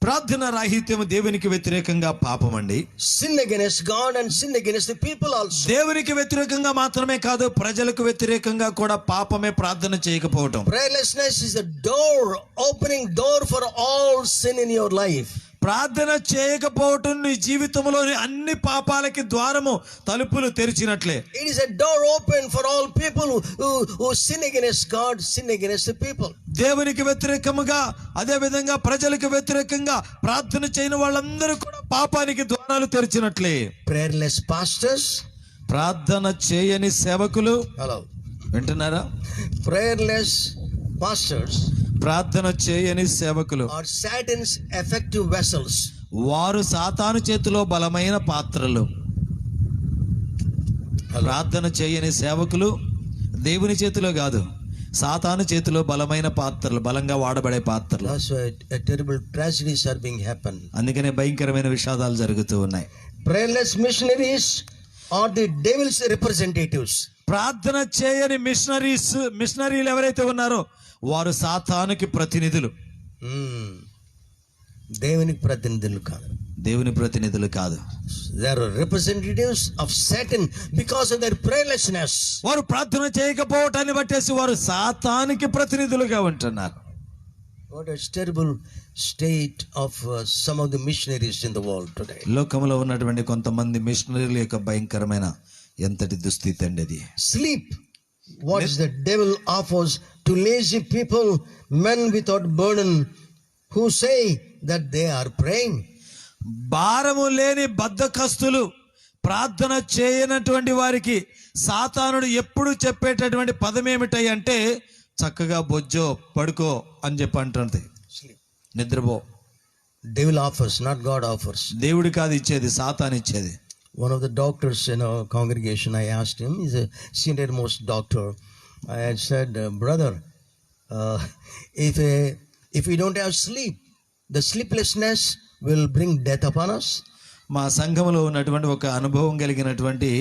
ప్రార్థన రాహిత్యము దేవునికి వ్యతిరేకంగా పాపమండి. Sin against God and sin against the people also. దేవునికి వ్యతిరేకంగా మాత్రమే కాదు, ప్రజలకు వ్యతిరేకంగా కూడా పాపమే ప్రార్థన చేయకపోవటం. Prayerlessness is the door, opening door for all sin in your life. ప్రార్థన చేయకపోవటం నీ జీవితంలోని అన్ని పాపాలకి ద్వారము, తలుపులు తెరిచినట్లే. It is a door open for all people who sin against God, sin against the people. దేవునికి వ్యతిరేకముగా, అదే విధంగా ప్రజలకు వ్యతిరేకంగా ప్రార్థన చేయని వాళ్ళందరూ కూడా పాపానికి ద్వారాలు తెరిచినట్లే. Prayerless pastors. ప్రార్థన చేయని సేవకులు, Hello. వింటున్నారా? Prayerless pastors ప్రార్థన చేయని సేవకులు are Satan's effective vessels. వారు సాతాను చేతిలో బలమైన పాత్రలు. ప్రార్థన చేయని సేవకులు దేవుని చేతిలో కాదు, సాతాను చేతిలో బలమైన పాత్రలు, బలంగా వాడబడే పాత్రలు. That's why a terrible tragedies are being happened. అందుకనే భయంకరమైన విషాదాలు జరుగుతూ ఉన్నాయి. Prayerless missionaries are the devil's representatives. ప్రార్థన చేయని మిషనరీలు ఎవరైతే ఉన్నారో వారు సాతానుకి ప్రతినిధులు. దేవునికి ప్రతినిధులు కాదు. దేవుని ప్రతినిధులు కాదు. They are representatives of Satan because of their prayerlessness. వారు ప్రార్థన చేయకపోవటాన్ని బట్టేసి వారు సాతానికి ప్రతినిధులుగా ఉంటున్నారు. What a terrible state of some of the missionaries in the world today. లోకంలో ఉన్నటువంటి కొంతమంది మిషనరీల యొక్క భయంకరమైన ఎంతటి దుస్థితి అండి అది. Sleep. What is the devil offers to lazy people, men without burden, who say that they are praying. భారము లేని బద్ధకస్తులు, ప్రార్థన చేయనటువంటి వారికి సాతానుడు ఎప్పుడు చెప్పేటటువంటి పదం ఏమిటాయి అంటే, చక్కగా బొజ్జో పడుకో అని చెప్పి అంటుంది. నిద్రపో. Devil offers, not God offers. దేవుడి కాదు ఇచ్చేది, సాతాను ఇచ్చేది. One of the doctors in our congregation, I asked him, he's a senior most doctor. I had said, brother, if we don't have sleep, the sleeplessness will bring death upon us. మా సంఘంలో ఉన్నటువంటి ఒక అనుభవం కలిగినటువంటి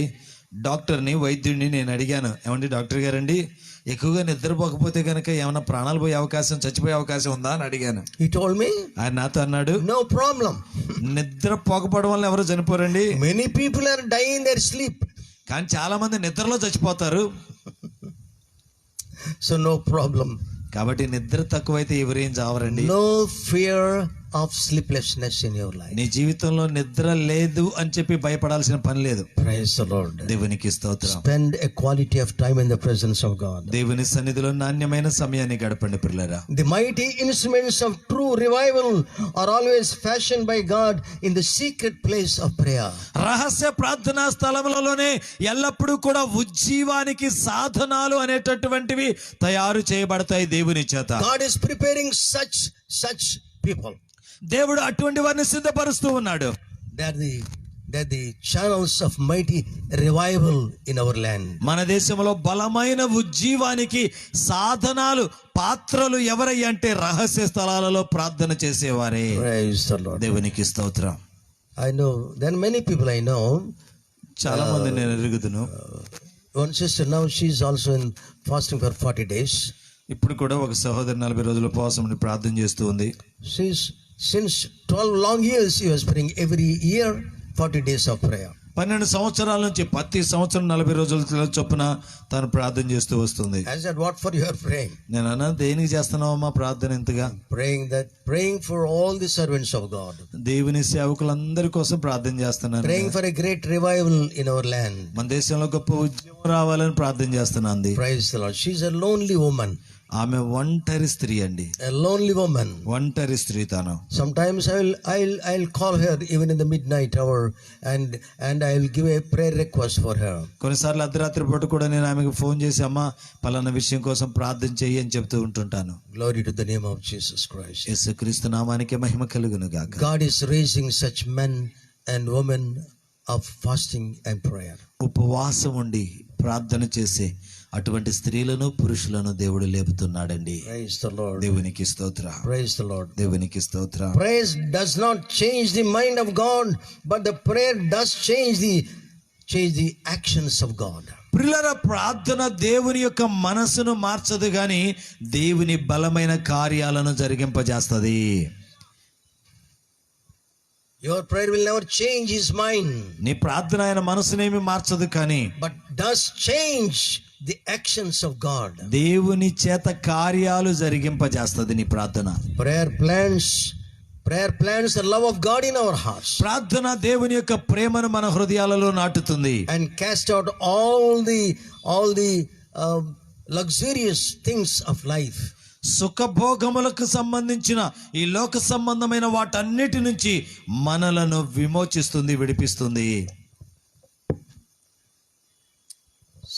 డాక్టర్ని, వైద్యుడిని నేను అడిగాను, ఏమండి డాక్టర్ గారండి, ఎక్కువగా నిద్రపోకపోతే కనుక ఏమైనా ప్రాణాలు పోయే అవకాశం, చచ్చిపోయే అవకాశం ఉందా అని అడిగాను. He told me, ఆయన నాతో అన్నాడు, no problem. నిద్ర పోకపోవడం వల్ల ఎవరు చనిపోరండి, Many people are dying in their sleep. కానీ చాలా మంది నిద్రలో చచ్చిపోతారు. So no problem. కాబట్టి నిద్ర తక్కువైతే ఎవరేం చావరండి. No fear of sleeplessness in your life. నీ జీవితంలో నిద్ర లేదు అని చెప్పి భయపడాల్సిన పని లేదు. Praise the Lord. దేవునికి స్తోత్రం. Spend a quality of time in the presence of God. దేవుని సన్నిధిలో నాణ్యమైన సమయాన్ని గడపండి పిల్లరా. The mighty instruments of true revival are always fashioned by God in the secret place of prayer. రహస్య ప్రార్థనా స్థలములలోనే ఎల్లప్పుడూ కూడా ఉజ్జీవానికి సాధనాలు అనేటటువంటివి తయారు చేయబడతాయి దేవుని చేత. God is preparing such people. దేవుడు అటువంటి వారిని సిద్ధపరుస్తూ ఉన్నాడు. They're the channels of mighty revival in our land. మన దేశంలో బలమైన ఉజ్జీవానికి సాధనాలు, పాత్రలు ఎవరై అంటే రహస్య స్థలాలలో ప్రార్థన చేసేవారే. Praise the Lord. దేవునికి స్తోత్రం. I know there are many people I know. చాలా మంది నేను ఎరుగుదును. One sister now, she's also in fasting for 40 days. ఇప్పుడు కూడా ఒక సహోదరి 40 రోజుల ఉపవాసం ప్రార్థన చేస్తూ ఉంది. Since 12 long years she was praying every year 40 days of prayer. 12 సంవత్సరాల నుంచి ప్రతి సంవత్సరం 40 రోజుల చొప్పున తను ప్రార్థన చేస్తూ వస్తుంది. I said, what for you are praying? నేను అన్నా, దేనికి చేస్తున్నావమ్మా ప్రార్థన ఇంతగా? Praying for all the servants of God. దేవుని సేవకులందరి కోసం ప్రార్థన చేస్తున్నాను. Praying for a great revival in our land. మన దేశంలో గొప్ప ఉద్యమం రావాలని ప్రార్థన చేస్తున్నాను. Praise the Lord. She's a lonely woman. ఆమె ఒంటరి స్త్రీ అండి. A lonely woman. ఒంటరి స్త్రీ తాను. Sometimes I'll call her even in the midnight hour and I'll give a prayer request for her. కొన్నిసార్లు అర్ధరాత్రి పూట కూడా నేను ఆమెకు ఫోన్ చేసి, అమ్మా పలానా విషయం కోసం ప్రార్థన చెయ్యి అని చెప్తూ ఉంటుంటాను. Glory to the name of Jesus Christ. యేసుక్రీస్తు నామానికి మహిమ కలుగును గాక. God is raising such men and women of fasting and prayer. ఉపవాసం ఉండి ప్రార్థన చేసే అటువంటి స్త్రీలను పురుషులను దేవుడు లేపుతున్నాడండి. Praise the Lord. దేవునికి స్తోత్రం. Praise the Lord. దేవునికి స్తోత్రం. Praise does not change the mind of God, but the prayer does change the actions of God. ప్రియులార, ప్రార్థన దేవుని యొక్క మనసును మార్చదు గాని దేవుని బలమైన కార్యాలను జరిగింపజేస్తది. Your prayer will never change his mind, నీ ప్రార్థన ఆయన మనసునేమి మార్చదు కానీ but does change the actions of God. దేవుని చేత కార్యాలు జరిగింపజేస్తది నీ ప్రార్థన. Prayer plants the love of God in our hearts ప్రార్థన దేవుని యొక్క ప్రేమను మన హృదయాలలో నాటుతుంది. and cast out all the luxurious things of life. సుఖభోగములకు సంబంధించిన ఈ లోక సంబంధమైన వాటన్నిటి నుంచి మనలను విమోచిస్తుంది, విడిపిస్తుంది.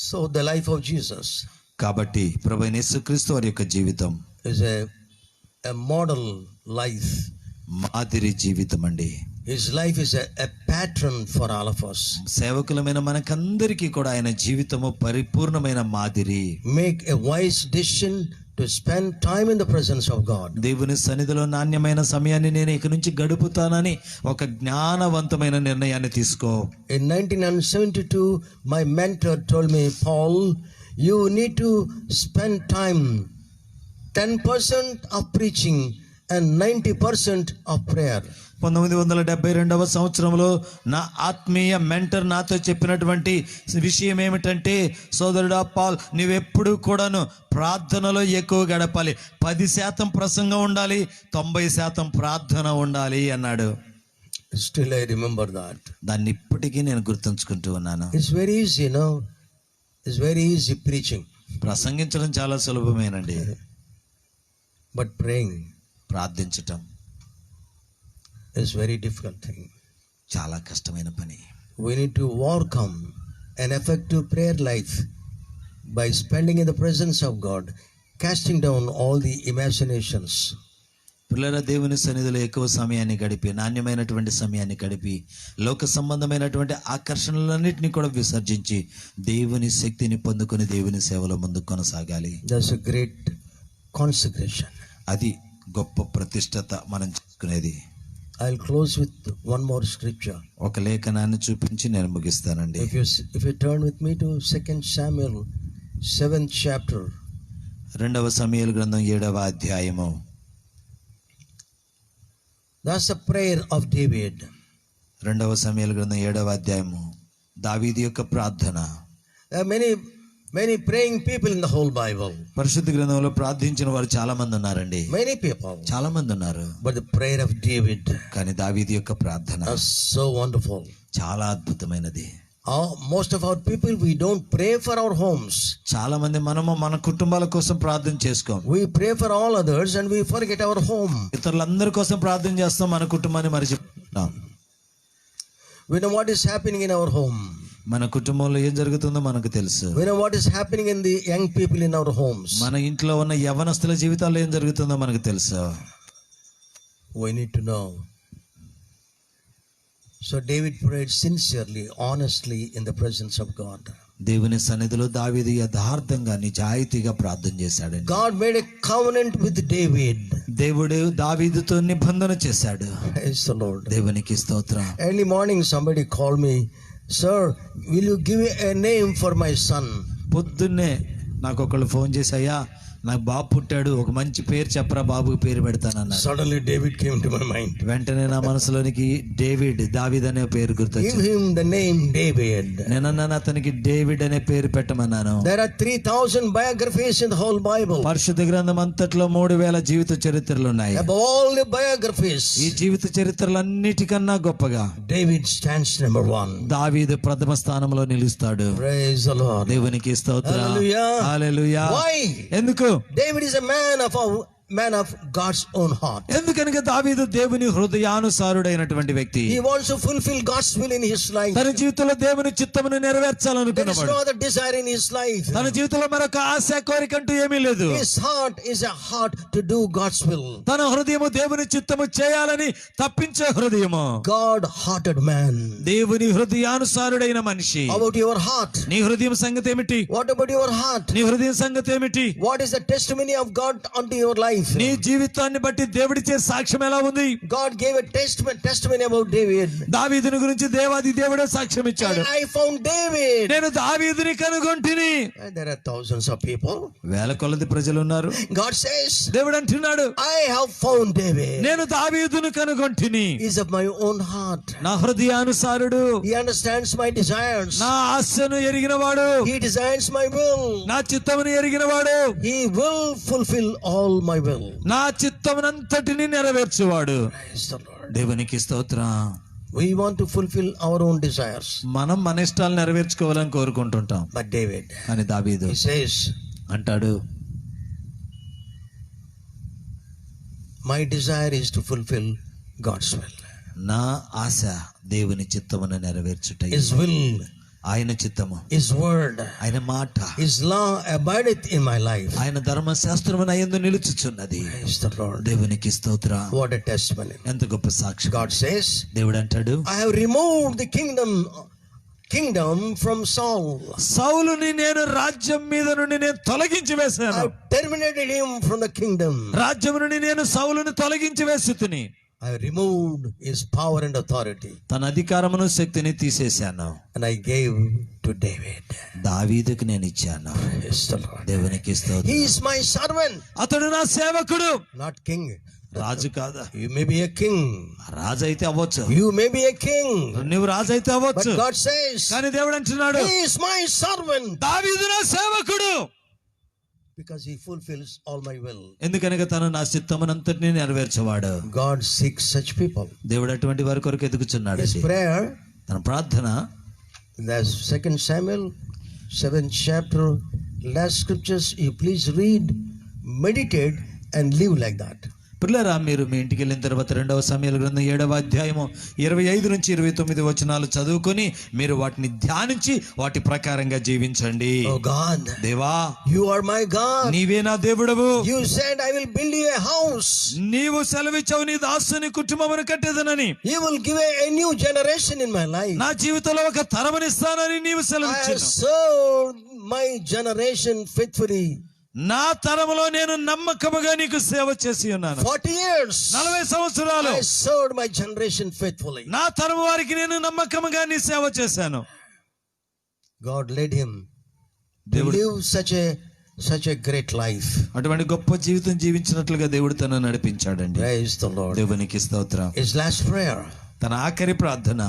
So the life of Jesus కాబట్టి ప్రభువైన యేసుక్రీస్తు వారి యొక్క జీవితం is a model life. మాదిరి జీవితం అండి. His life is a pattern for all of us. సేవకులమైన మనకందరికీ కూడా ఆయన జీవితము పరిపూర్ణమైన మాదిరి. Make a wise decision to spend time in the presence of God. దేవుని సన్నిధిలో నాణ్యమైన సమయాన్ని నేను ఇక నుంచి గడుపుతానని ఒక జ్ఞానవంతమైన నిర్ణయాన్ని తీసుకో. In 1972, my mentor told me, Paul, you need to spend time 10% of preaching and 90% of prayer. 1972వ సంవత్సరంలో నా ఆత్మీయ మెంటర్ నాతో చెప్పినటువంటి విషయం ఏమిటంటే, సోదరుడా పాల్, నువ్వెప్పుడు కూడాను ప్రార్థనలో ఎక్కువ గడపాలి. 10% ప్రసంగం ఉండాలి, 90% ప్రార్థన ఉండాలి అన్నాడు. Still I remember that. దాన్ని ఇప్పటికీ నేను గుర్తుంచుకుంటూ ఉన్నాను. It's very easy, it's very easy preaching. ప్రసంగించడం చాలా సులభమేనండి, but praying ప్రార్థించటం is very difficult thing. చాలా కష్టమైన పని. We need to overcome an effective prayer life by spending in the presence of God, casting down all the imaginations. పిల్లల దేవుని సన్నిధిలో ఎక్కువ సమయాన్ని గడిపి, నాణ్యమైనటువంటి సమయాన్ని గడిపి, లోక సంబంధమైనటువంటి ఆకర్షణలన్నింటినీ కూడా విసర్జించి దేవుని శక్తిని పొందుకొని దేవుని సేవలో ముందుకు కొనసాగాలి. That's a great consecration. అది గొప్ప ప్రతిష్టత మనం చేసుకునేది. I'll close with one more scripture. ఒక లేఖనాన్ని చూపించి నేను ముగిస్తానండి. If you turn with me to 2 Samuel 7th chapter. 2వ సమూయేలు గ్రంథం 7వ అధ్యాయము. That's the prayer of David. 2వ సమూయేలు గ్రంథం 7వ అధ్యాయము దావీదు యొక్క ప్రార్థన. There are many praying people in the whole Bible. పరిశుద్ధ గ్రంథంలో ప్రార్థించిన వారు చాలా మంది ఉన్నారండి. Many people. చాలా మంది ఉన్నారు. But the prayer of David, కానీ దావీదు యొక్క ప్రార్థన is so wonderful. చాలా అద్భుతమైనది. Most of our people, we don't pray for our homes. చాలా మంది మనము మన కుటుంబాల కోసం ప్రార్థన చేసుకోం. We pray for all others and we forget our home. ఇతరులందరి కోసం ప్రార్థన చేస్తాం, మన కుటుంబాన్ని మర్చిపోతాం. We know what is happening in our home. మన కుటుంబంలో ఏం జరుగుతుందో మనకు తెలుసు. We know what is happening in the young people in our homes. మన ఇంట్లో ఉన్న యవ్వనస్తుల జీవితాల్లో ఏం జరుగుతుందో మనకు తెలుసు. We need to know. So David prayed sincerely, honestly in the presence of God. దేవుని సన్నిధిలో దావీదు యథార్థంగా నిజాయితీగా ప్రార్థన చేశాడండి. God made a covenant with David. దేవుడు దావీదుతో నిబంధన చేశాడు. Praise the Lord. దేవునికి స్తోత్రం. Early morning somebody called me, sir, will you give a name for my son? పొద్దున్నే నాకు ఒకళ్ళు ఫోన్ చేసి, అయ్యా నాకు బాబు పుట్టాడు, ఒక మంచి పేరు చెప్పరా బాబుకి పేరు పెడతానన్నాడు. Suddenly David came to my mind. వెంటనే నా మనసులోనికి దావీద్ అనే పేరు Give గుర్తొచ్చింది. him the name David. నేనన్నాను అతనికి డేవిడ్ అనే పేరు పెట్టమన్నాను. There are 3,000 biographies in the whole Bible. పరిశుద్ధ గ్రంథం అంతట్లో 3,000 జీవిత చరిత్రలు ఉన్నాయి. Above all the biographies, ఈ జీవిత చరిత్రలన్నిటికన్నా గొప్పగా David stands number 1. దావీదు ప్రథమ స్థానంలో నిలుస్తాడు. Praise the Lord. దేవునికి స్తోత్రం. Hallelujah. హల్లెలూయా. Why? ఎందుకు? David is a man of God's own heart. ఎందుకనగా దావీదు దేవుని హృదయానుసారుడైనటువంటి వ్యక్తి. He wants to fulfill God's will in his life. తన జీవితంలో దేవుని చిత్తమును There is నెరవేర్చాలనుకున్నవాడు. no other desire in his life. తన జీవితంలో మరొక ఆశ కోరిక అంటూ ఏమీ లేదు. His heart is a heart to do God's will. తన హృదయము దేవుని చిత్తము చేయాలని తప్పించే హృదయము. God-hearted man. దేవుని హృదయానుసారుడైన మనిషి. How about your heart? నీ హృదయం సంగతి ఏమిటి? What about your heart? నీ హృదయం సంగతి ఏమిటి? What is the testimony of God unto your life? నీ జీవితాన్ని బట్టి దేవుడిచ్చే సాక్ష్యం ఎలా ఉంది? God gave a testimony about David. దావీదుని గురించి దేవాది దేవుడే సాక్ష్యం ఇచ్చాడు. I found David. నేను దావీదుని కనుగొంటిని. And there are thousands of people. వేల కొలది ప్రజలు ఉన్నారు. God says, దేవుడు అంటున్నాడు, I have found David. నేను దావీదుని కనుగొంటిని. He is of my own heart. నా హృదయానుసారుడు. He understands my desires. నా ఆశను ఎరిగినవాడు. He desires my will. నా చిత్తమును ఎరిగినవాడు. He will fulfill all my will. నా చిత్తమునంతటిని నెరవేర్చువాడు. Praise the Lord. దేవునికి స్తోత్రం. We want to fulfill our own desires. మనం మన ఇష్టాలు నెరవేర్చుకోవాలని కోరుకుంటుంటాం. But David, కానీ దావీదు he says, అంటాడు, my desire is to fulfill God's will. నా ఆశ దేవుని చిత్తమును నెరవేర్చుట. His will, ఆయన చిత్తము, His word, ఆయన మాట, His law abideth in my life. ఆయన ధర్మశాస్త్రము నా యందు నిలుచుచున్నది. Praise the Lord. దేవునికి స్తోత్రం. What a testimony. ఎంత గొప్ప సాక్ష్యం. God says, దేవుడు అంటాడు, I have removed the kingdom from Saul. సౌలుని నేను రాజ్యం మీద నుండి నేను తొలగించి I వేశాను. have terminated him from the kingdom. రాజ్యం నుండి నేను సౌలుని తొలగించి వేసుతుని. I have removed his power and authority. తన అధికారమును శక్తిని తీసేశాను. And I gave to David. దావీదుకు నేను ఇచ్చాను. Praise the Lord. దేవునికి He స్తోత్రం. is my servant, అతడు నా సేవకుడు. not king. రాజు కాదా? You may be a king. రాజు అయితే అవ్వచ్చు. You may be a king. నువ్వు రాజు అయితే But అవ్వచ్చు. God says, కానీ దేవుడు అంటున్నాడు, He is my servant దావీదు నా సేవకుడు. because he fulfills all my will. ఎందుకనగా తను నా చిత్తమునంతటిని నెరవేర్చేవాడు. God seeks such people. దేవుడు అటువంటి వారి కొరకు ఎదుగుచున్నాడు. His prayer, తన ప్రార్థన that's 2 Samuel 7th chapter, last scriptures, you please read, meditate and live like that. పిల్లరా, మీరు మీ ఇంటికి వెళ్ళిన తర్వాత 2వ సమూయేలు గ్రంథం 7వ అధ్యాయము 25 నుంచి 29 వచనాలు చదువుకొని మీరు వాటిని ధ్యానించి వాటి ప్రకారంగా జీవించండి. Oh God, దేవా, you are my God. నీవే నా దేవుడవు. You said, I will build you a house. నీవు సెలవిచ్చావు, నీ దాసుని కుటుంబమును కట్టేదనని. You will give a new generation in my life. నా జీవితంలో ఒక తరమునిస్తానని నీవు I have సెలవిచ్చావు. served my generation faithfully. నా తరములో నేను నమ్మకముగా నీకు సేవ చేసి ఉన్నాను. 40 years 40 సంవత్సరాలు I served my generation faithfully. నా తరము వారికి నేను నమ్మకముగా నీ సేవ చేశాను. God led him to దేవుడు live such a great life. అటువంటి గొప్ప జీవితం జీవించినట్లుగా దేవుడు తనను నడిపించాడండి. Praise the Lord. దేవునికి స్తోత్రం. His last prayer, తన ఆఖరి ప్రార్థన,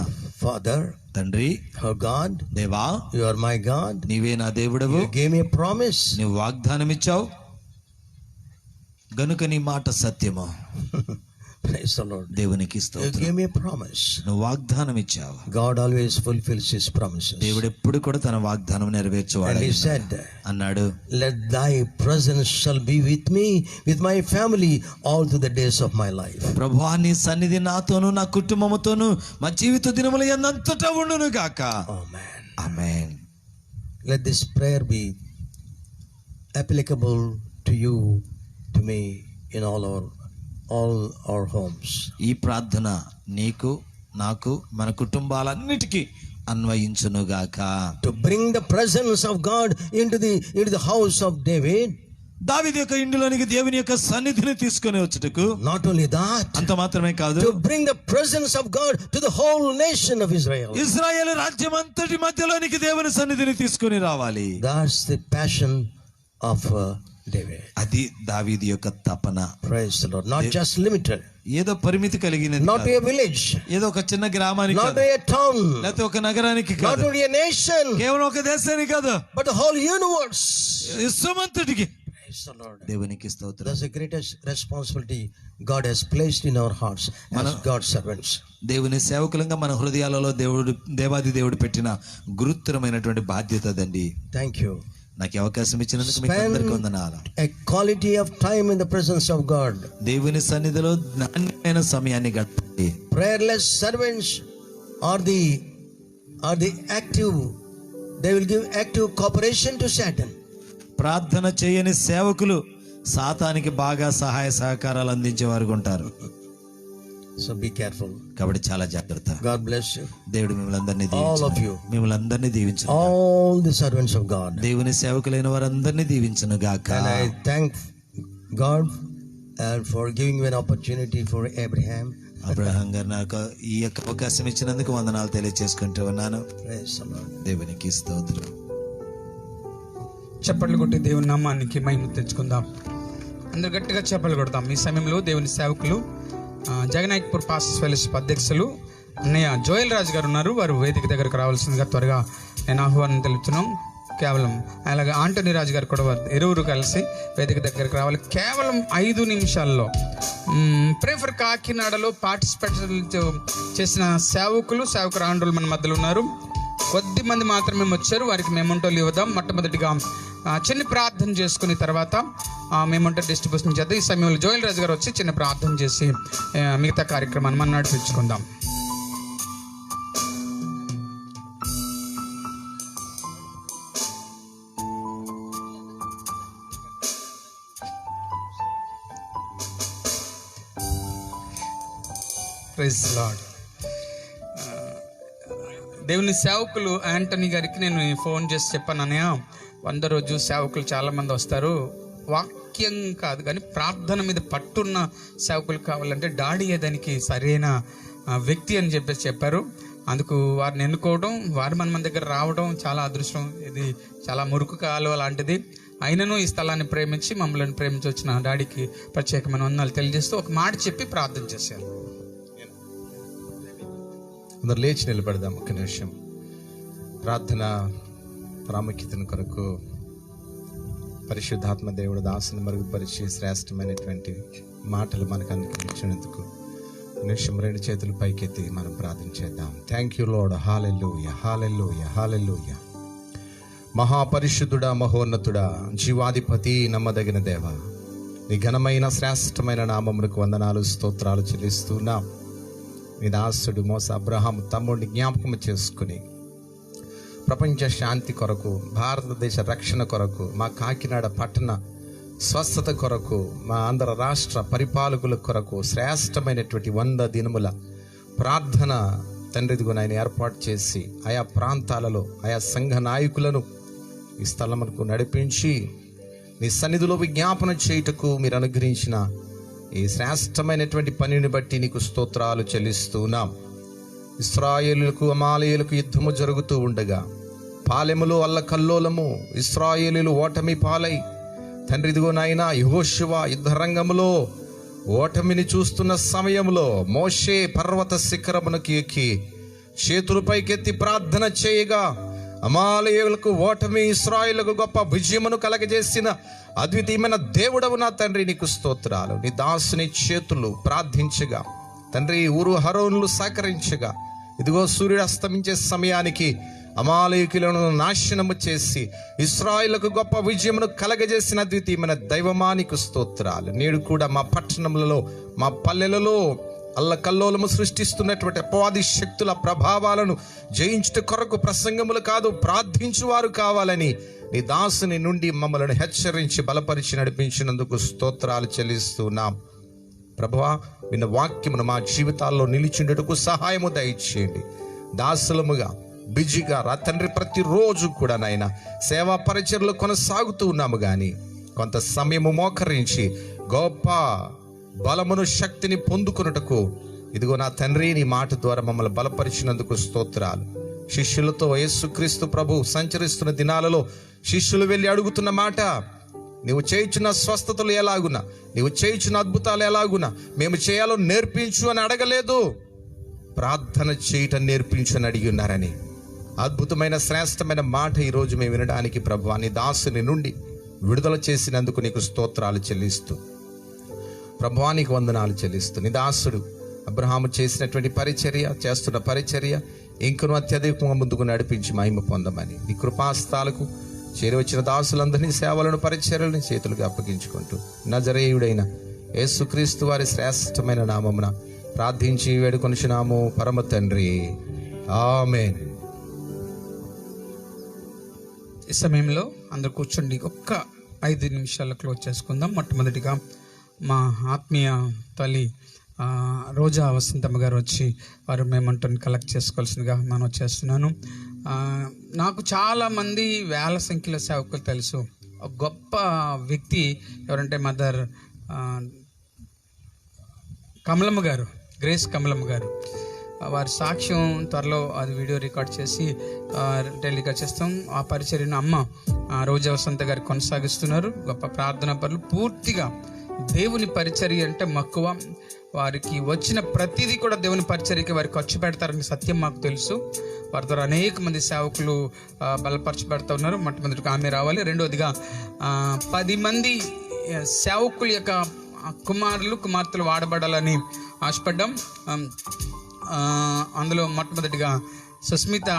Father, తండ్రి, oh God, దేవా, you are my God. నీవే నా దేవుడవు. You gave me a promise. నీవు వాగ్దానం ఇచ్చావు గనుక నీ మాట సత్యము. Praise the Lord. దేవునికి You స్తోత్రం. gave me a promise. నువ్వు వాగ్దానం ఇచ్చావు. God always fulfills his promises. దేవుడు ఎప్పుడు కూడా తన వాగ్దానం నెరవేర్చేవాడు. And he said, అన్నాడు, let thy presence shall be with me, with my family, all through the days of my life. ప్రభువా, నీ సన్నిధి నాతోను నా కుటుంబముతోను మా జీవిత దినములు ఎంతటా ఉండును గాక. Amen. Amen. Let this prayer be applicable to you, to me, in all our homes. ఈ ప్రార్థన నీకు, నాకు, మన కుటుంబాలన్నిటికీ అన్వయించును గాక. To bring the presence of God into the house of David. దావీదు యొక్క ఇంటిలోనికి దేవుని యొక్క సన్నిధిని తీసుకొని వచ్చుటకు. Not only that, అంత మాత్రమే కాదు, to bring the presence of God to the whole nation of Israel. ఇశ్రాయేలు రాజ్యం అంతటి మధ్యలోనికి దేవుని సన్నిధిని తీసుకొని రావాలి. That's the passion of David. అది దావీదు యొక్క తపన. Praise the Lord. Not just limited. ఏదో పరిమితి కలిగినది Not కాదు. to a village. ఏదో ఒక చిన్న గ్రామానికి Not కాదు. to a town. లేకపోతే ఒక నగరానికి Not కాదు. only a nation. కేవలం ఒక దేశానికి కాదు, But the whole universe. విశ్వమంతటికి. Praise the Lord. దేవునికి స్తోత్రం. That's the greatest responsibility God has placed in our hearts as God's servants. దేవుని సేవకులంగా మన హృదయాలలో దేవాది దేవుడు పెట్టిన గురుతరమైనటువంటి బాధ్యత అదండి. Thank you. నాకు అవకాశం ఇచ్చినందుకు మీకు అందరికీ వందనాలు. A quality of time in the presence of God. దేవుని సన్నిధిలో నాణ్యమైన సమయాన్ని గడపండి. Prayerless servants are the active. They will give active cooperation to Satan. ప్రార్థన చేయని సేవకులు సాతానికి బాగా సహాయ సహకారాలు అందించే వారు ఉంటారు. So be careful. కాబట్టి చాలా జాగ్రత్త. God bless you. దేవుడు మిమ్మల్ని అందరినీ All of you. మిమ్మల్ని అందరినీ దీవించును. All the servants of God. దేవుని సేవకులైన వారందరినీ దీవించును గాక. And I thank God and for giving me an opportunity for Abraham. Abraham గారు నాకు ఈ యొక్క అవకాశం ఇచ్చినందుకు వందనాలు తెలియజేసుకుంటూ ఉన్నాను. Praise the Lord. దేవునికి స్తోత్రం. చప్పట్లు కొట్టి దేవుని నామానికి మహిమ తెచ్చుకుందాం. అందరు గట్టిగా చప్పట్లు కొడతాం. ఈ సమయంలో దేవుని సేవకులు జగనాయకపూర్ పాస్టర్స్ ఫెలోషిప్ అధ్యక్షులు అన్నయ్య జోయల్ రాజు గారు ఉన్నారు. వారు వేదిక దగ్గరకు రావాల్సిందిగా త్వరగా నేను ఆహ్వానం తెలుపుతున్నాం. కేవలం అలాగే ఆంటోనీ రాజు గారు కూడా ఇరువురు కలిసి వేదిక దగ్గరకు రావాలి. కేవలం 5 నిమిషాల్లో ప్రే ఫర్ కాకినాడలో పార్టిసిపేట్ చేసిన సేవకురాండ్రులు మన మధ్యలో ఉన్నారు. కొద్ది మంది మాత్రమే వచ్చారు. వారికి మేమంటోలు ఇవ్వదాం. మొట్టమొదటిగా చిన్న ప్రార్థన చేసుకుని తర్వాత మేమంటే డిస్ట్రిబ్యూషన్ చేద్దాం. ఈ సమయంలో జోయల్ రాజు గారు వచ్చి చిన్న ప్రార్థన చేసి మిగతా కార్యక్రమాన్ని మనం నడిపించుకుందాం. Praise lord. దేవుని సేవకులు యాంటనీ గారికి నేను ఫోన్ చేసి చెప్పాను, అన్నయ్య 100 రోజు సేవకులు చాలామంది వస్తారు, వాక్యం కాదు కానీ ప్రార్థన మీద పట్టున్న సేవకులు కావాలంటే డాడీ దానికి సరైన వ్యక్తి అని చెప్పారు. అందుకు వారిని ఎన్నుకోవడం, వారు మన దగ్గర రావడం చాలా అదృష్టం. ఇది చాలా మురుకు కాలువ లాంటిది. అయినను ఈ స్థలాన్ని ప్రేమించి మమ్మల్ని ప్రేమించి వచ్చిన డాడీకి ప్రత్యేకమైన వందనాలు తెలియజేస్తూ ఒక మాట చెప్పి ప్రార్థన చేశారు. అందరు లేచి నిలబడదాం ఒక నిమిషం. ప్రార్థన ప్రాముఖ్యతను కొరకు పరిశుద్ధాత్మ దేవుడు దాసుని మరుగుపరిచి శ్రేష్టమైనటువంటి మాటలు మనకు అనుగ్రహించినందుకు నిమిషం 2 చేతులు పైకెత్తి మనం ప్రార్థన చేద్దాం. Thank you Lord. హల్లెలూయా, హల్లెలూయా, హల్లెలూయా. మహాపరిశుద్ధుడా, మహోన్నతుడా, జీవాధిపతి, నమ్మదగిన దేవ, నీ ఘనమైన శ్రేష్టమైన నామమునకు వందనాలు స్తోత్రాలు చెల్లిస్తున్నాం. నీ దాసుడు మోస అబ్రహాం తమ్ముడిని జ్ఞాపకం చేసుకుని ప్రపంచ శాంతి కొరకు, భారతదేశ రక్షణ కొరకు, మా కాకినాడ పట్టణ స్వస్థత కొరకు, మా ఆంధ్ర రాష్ట్ర పరిపాలకుల కొరకు శ్రేష్టమైనటువంటి 100 దినముల ప్రార్థన తండ్రిదిగు ఆయన ఏర్పాటు చేసి ఆయా ప్రాంతాలలో ఆయా సంఘ నాయకులను ఈ స్థలమునకు నడిపించి నీ సన్నిధిలో విజ్ఞాపన చేయుటకు మీరు అనుగ్రహించిన ఈ శ్రేష్టమైనటువంటి పనిని బట్టి నీకు స్తోత్రాలు చెల్లిస్తున్నాం. ఇశ్రాయేలులకు అమాలేయులకు యుద్ధము జరుగుతూ ఉండగా పాలెములో అల్లకల్లోలము, ఇశ్రాయేలీలు ఓటమి పాలై తండ్రి ఇదిగో నాయన యెహోషువ యుద్ధరంగములో ఓటమిని చూస్తున్న సమయంలో మోషే పర్వత శిఖరమునకు ఎక్కి చేతులపైకెత్తి ప్రార్థన చేయగా అమాలేయులకు ఓటమి, ఇశ్రాయేలుకు గొప్ప విజయమును కలగజేసిన అద్వితీయమైన దేవుడవు నా తండ్రి నీకు స్తోత్రాలు. నీ దాసుని చేతులు ప్రార్థించగా తండ్రి ఊరు హరోనులు సహకరించగా ఇదిగో సూర్యుడు అస్తమించే సమయానికి అమాలేకులను నాశనము చేసి ఇశ్రాయేలుకు గొప్ప విజయమును కలగజేసిన అద్వితీయమైన దైవమానికి స్తోత్రాలు. నేడు కూడా మా పట్టణములలో మా పల్లెలలో అల్లకల్లోలము సృష్టిస్తున్నటువంటి అపవాది శక్తుల ప్రభావాలను జయించుట కొరకు ప్రసంగములు కాదు ప్రార్థించువారు కావాలని నీ దాసుని నుండి మమ్మల్ని హెచ్చరించి బలపరిచి నడిపించినందుకు స్తోత్రాలు చెల్లిస్తున్నాం. ప్రభువా, విన్న వాక్యమును మా జీవితాల్లో నిలిచిండుటకు సహాయము దయచేయండి. దాసులముగా బిజీగా రా తండ్రి, ప్రతిరోజు కూడా నాయన సేవా పరిచర్లు కొనసాగుతూ ఉన్నాము, కానీ కొంత సమయము మోకరించి గొప్ప బలమును శక్తిని పొందుకొనుటకు ఇదిగో నా తండ్రి నీ మాట ద్వారా మమ్మల్ని బలపరిచినందుకు స్తోత్రాలు. శిష్యులతో యేసుక్రీస్తు ప్రభు సంచరిస్తున్న దినాలలో శిష్యులు వెళ్ళి అడుగుతున్న మాట, నీవు చేయుచున్న స్వస్థతలు ఎలాగున్నా, నీవు చేయుచున్న అద్భుతాలు ఎలాగున్నా మేము చేయాలో నేర్పించు అని అడగలేదు. ప్రార్థన చేయటం నేర్పించు అని అడిగి ఉన్నారని అద్భుతమైన శ్రేష్టమైన మాట ఈరోజు మేము వినడానికి ప్రభువా నీ దాసుని నుండి విడుదల చేసినందుకు నీకు స్తోత్రాలు చెల్లిస్తూ, ప్రభువా నీకు వందనాలు చెల్లిస్తూ, నీ దాసుడు అబ్రహాము చేసినటువంటి పరిచర్య, చేస్తున్న పరిచర్య ఇంకనూ అత్యధికంగా ముందుకు నడిపించి మహిమ పొందమని నీ కృపాస్తాలకు చేరి వచ్చిన దాసులందరినీ సేవలను పరిచర్యలను చేతులుగా అప్పగించుకుంటూ నజరేయుడైన యేసుక్రీస్తు వారి శ్రేష్టమైన నామమున ప్రార్థించి వేడుకొనుచున్నాము పరమ తండ్రి, ఆమేన్. ఈ సమయంలో అందరు కూర్చోండి. ఒక్క 5 నిమిషాలు క్లోజ్ చేసుకుందాం. మొట్టమొదటిగా మా ఆత్మీయ తల్లి రోజా వసంతమ్మ గారు వచ్చి వారు మేమంటని కలెక్ట్ చేసుకోవాల్సిందిగా మనం వచ్చేస్తున్నాను. నాకు చాలామంది వేల సంఖ్యలో సేవకులు తెలుసు. ఒక గొప్ప వ్యక్తి ఎవరంటే మదర్ కమలమ్మ గారు, గ్రేస్ కమలమ్మ గారు. వారి సాక్ష్యం త్వరలో అది వీడియో రికార్డ్ చేసి టెలికాస్ట్ చేస్తాం. ఆ పరిచర్యను అమ్మ రోజా వసంత గారు కొనసాగిస్తున్నారు. గొప్ప ప్రార్థనా పరులు, పూర్తిగా దేవుని పరిచర్య అంటే మక్కువ. వారికి వచ్చిన ప్రతిదీ కూడా దేవుని పరిచర్యకి వారికి ఖర్చు పెడతారని సత్యం మాకు తెలుసు. వారి ద్వారా అనేక మంది సేవకులు బలపరచబడుతూ ఉన్నారు. మొట్టమొదటిగా ఆమె రావాలి. రెండవదిగా 10 మంది సేవకుల యొక్క కుమార్తెలు వాడబడాలని ఆశపడ్డాం. అందులో మొట్టమొదటిగా సుస్మిత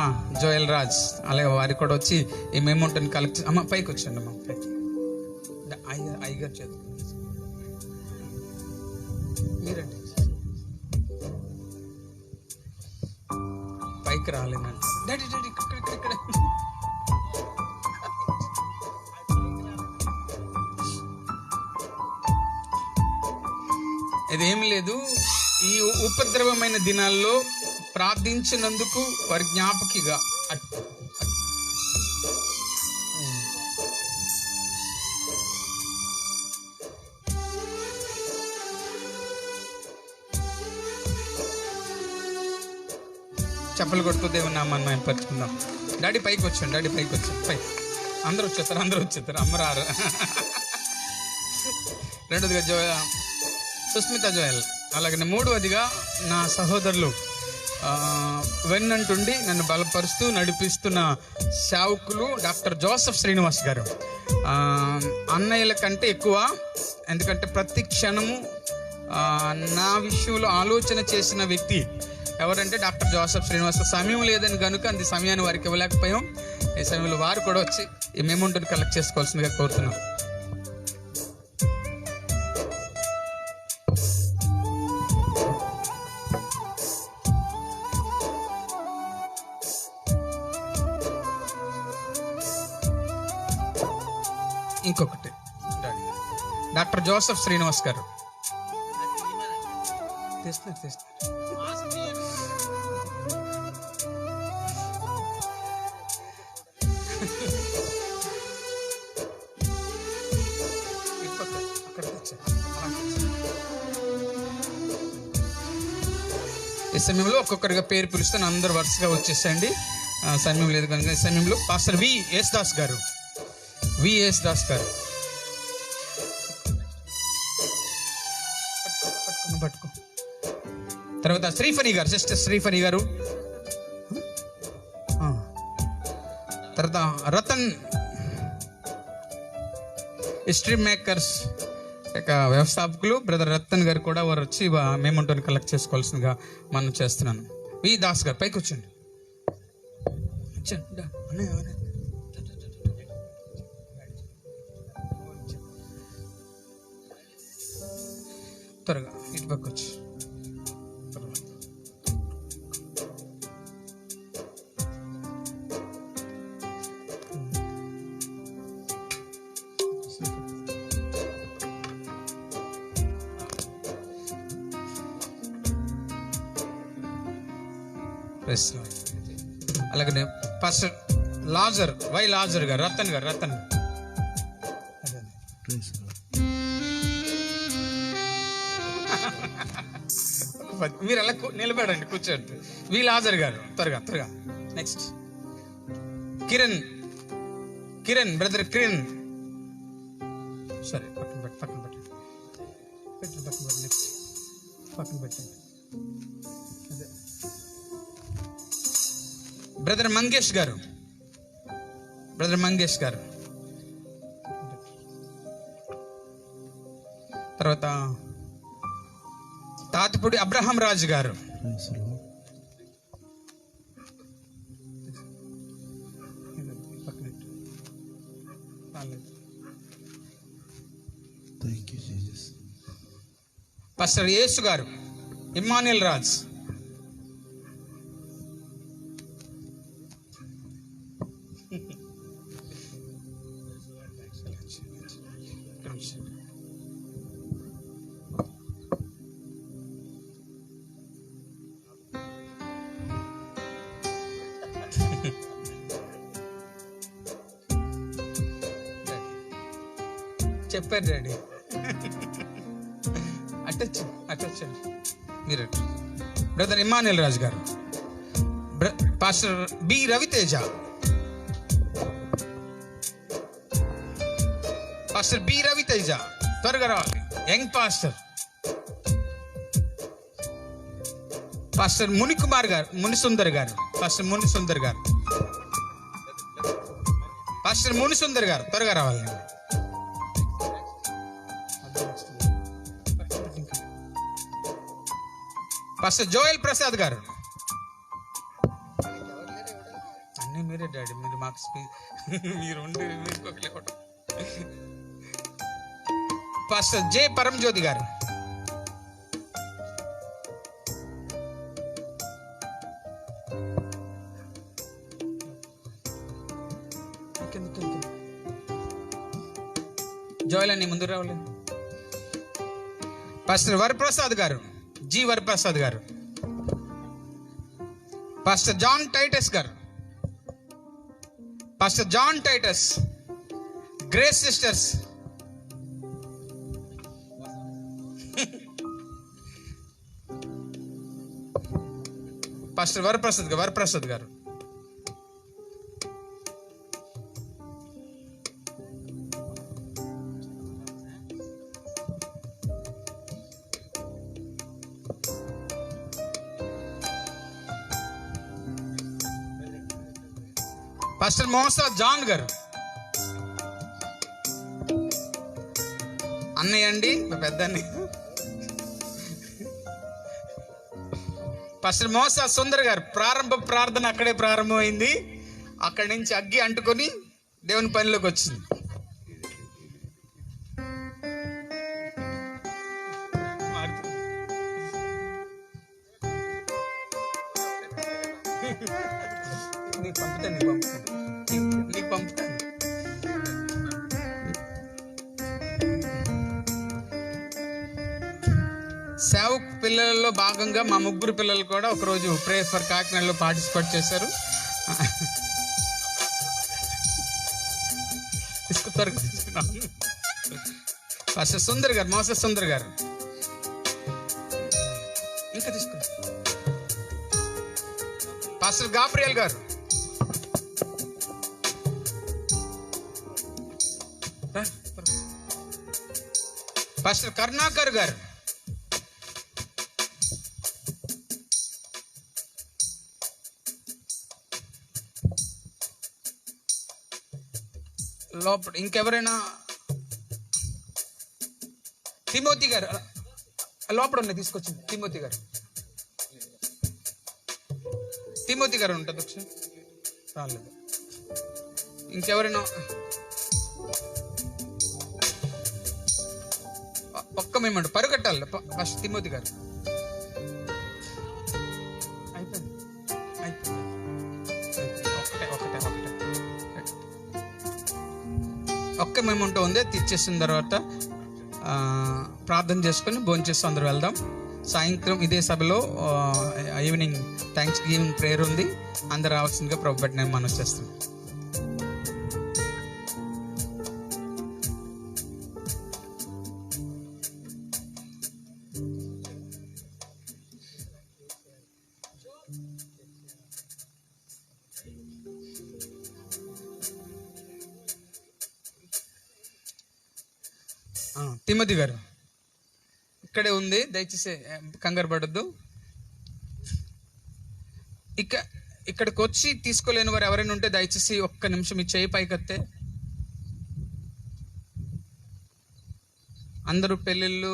జోయల్ రాజ్, అలాగే వారికి కూడా వచ్చి ఈ అమౌంట్ని కలెక్ట్. అమ్మ పైకి వచ్చండి, అమ్మ పైకి. అయ్యగారు చేతి మీరండి, పైకి రాలేనండి. డాడీ ఇక్కడ ఇదేమి లేదు. ఈ ఉపద్రవమైన దినాల్లో ప్రార్థించినందుకు వారి జ్ఞాపకిగా చెప్పలు కొడుతూ దేవుని నామాన్ని మేము పరుచుకుందాం. డాడీ పైకి వచ్చాను, డాడీ పైకి వచ్చాను. పై అందరూ వచ్చేస్తారు, అమ్మరారు. రెండోదిగా సుస్మిత జోయల్. అలాగే మూడవదిగా నా సహోదరులు వెన్నంటుండి నన్ను బలపరుస్తూ నడిపిస్తున్న సేవకులు డాక్టర్ జోసెఫ్ శ్రీనివాస్ గారు. అన్నయ్యల కంటే ఎక్కువ, ఎందుకంటే ప్రతి క్షణము నా విషయంలో ఆలోచన చేసిన వ్యక్తి ఎవరంటే డాక్టర్ జోసెఫ్ శ్రీనివాస్. సమయం లేదని కనుక అంత సమయాన్ని వారికి ఇవ్వలేకపోయాం. ఈ సమయంలో వారు కూడా వచ్చి ఈ అమౌంట్ని కలెక్ట్ చేసుకోవాల్సిందిగా కోరుతున్నాం. ఇంకొకటి డాక్టర్ జోసెఫ్ శ్రీనివాస్ గారు తెస్తున్నారు. ఈ సమయంలో ఒక్కొక్కరిగా పేరు పిలుస్తాను, అందరు వరుసగా వచ్చేసండి. సమయం లేదు కనుక ఈ సమయంలో పాస్టర్ విఎస్ దాస్ గారు పట్టుకో. తర్వాత శ్రీఫణి గారు, సిస్టర్ శ్రీఫణి గారు. తర్వాత రతన్ హిస్టరీ మేకర్స్ యొక్క వ్యవస్థాపకులు బ్రదర్ రతన్ గారు కూడా వారు వచ్చి మేమంటోని కలెక్ట్ చేసుకోవాల్సిందిగా మనం చేస్తున్నాను. వి దాస్ గారు పైకి వచ్చండి. త్వరగా ఇటు పక్క వచ్చి అలాగనే పాస్టర్ లాజర్ గారు, రతన్ మీరు అలా నిలబడండి, కూర్చోండి. వి లాజర్ గారు త్వరగా. Next Kiran brother Kiran. సరే పక్కన పెట్టండి నెక్స్ట్ పక్కన పెట్టండి. అదే బ్రదర్ మంగేష్ గారు తర్వాత తాతిపూడి అబ్రహాం రాజు గారు, పాస్టర్ యేసు గారు, ఇమ్మాన్యుల్ రాజ్, చెప్పారు డాడీ. అటొచ్చండి మీరు. బ్రదర్ ఇమ్మాన్యుల్ రాజు గారు, పాస్టర్ బి రవితేజ, త్వరగా రావాలి. యంగ్ పాస్టర్ మునికుమార్ గారు, మునిసుందర్ గారు, పాస్టర్ మునిసుందర్ గారు త్వరగా రావాలి. పాస్టర్ జోయల్ ప్రసాద్ గారు, అన్నీ మీరే డాడీ, మీరు మాకు మీరు ఇంకొకటి. పాస్టర్ జే పరంజ్యోతి గారు, జోయల్ అన్ని ముందు రావాలి. పాస్టర్ వరప్రసాద్ గారు, జి వరప్రసాద్ గారు, pastor John Titus, grace sisters, pastor Varaprasad గారు, పాస్టర్ మోసా జాన్ గారు, అన్నయ్య అండి, పెద్ద అన్నయ్య. పాస్టర్ మోసా సుందర్ గారు, ప్రార్థన అక్కడే ప్రారంభమైంది, అక్కడి నుంచి అగ్గి అంటుకొని దేవుని పనిలోకి వచ్చింది. నీకు పంపుతాను. సేవక్ పిల్లలలో భాగంగా మా ముగ్గురు పిల్లలు కూడా ఒకరోజు ప్రే ఫర్ కాకినాడలో పార్టిసిపేట్ చేశారు. పాస్టర్ సుందర్ గారు, మోసస్ సుందర్ గారు, ఇంకా తీసుకో. పాస్టర్ గాబ్రియల్ గారు, పాస్టర్ కరుణాకర్ గారు, లోపల ఇంకెవరైనా, తిమోతి గారు లోపల ఉన్నాయి, తీసుకొచ్చింది. తిమోతి గారు ఉంటుంది, ఒకసారి రాలేదు. ఇంకెవరైనా ఒక్క మేమంట పరుగట్టాలి. ఫస్ట్ తిమోతి గారు అయిపోయింది. ఒక్క మేమంటూ ఉంది, తెచ్చేసిన తర్వాత ప్రార్థన చేసుకొని భోంచేసి అందరూ వెళ్దాం. సాయంత్రం ఇదే సభలో ఈవినింగ్ థ్యాంక్స్ గివింగ్ ప్రేయర్ ఉంది, అందరు రావాల్సిందిగా ప్రభుబట్టి నేను మనవి చేస్తాను. తిమోతి గారు ఇక్కడే ఉంది, దయచేసి కంగారు పడద్దు. ఇక్కడికి వచ్చి తీసుకోలేని వారు ఎవరైనా ఉంటే దయచేసి ఒక్క నిమిషం ఈ చేయి పైకెత్తే. అందరూ పెళ్ళిళ్ళు,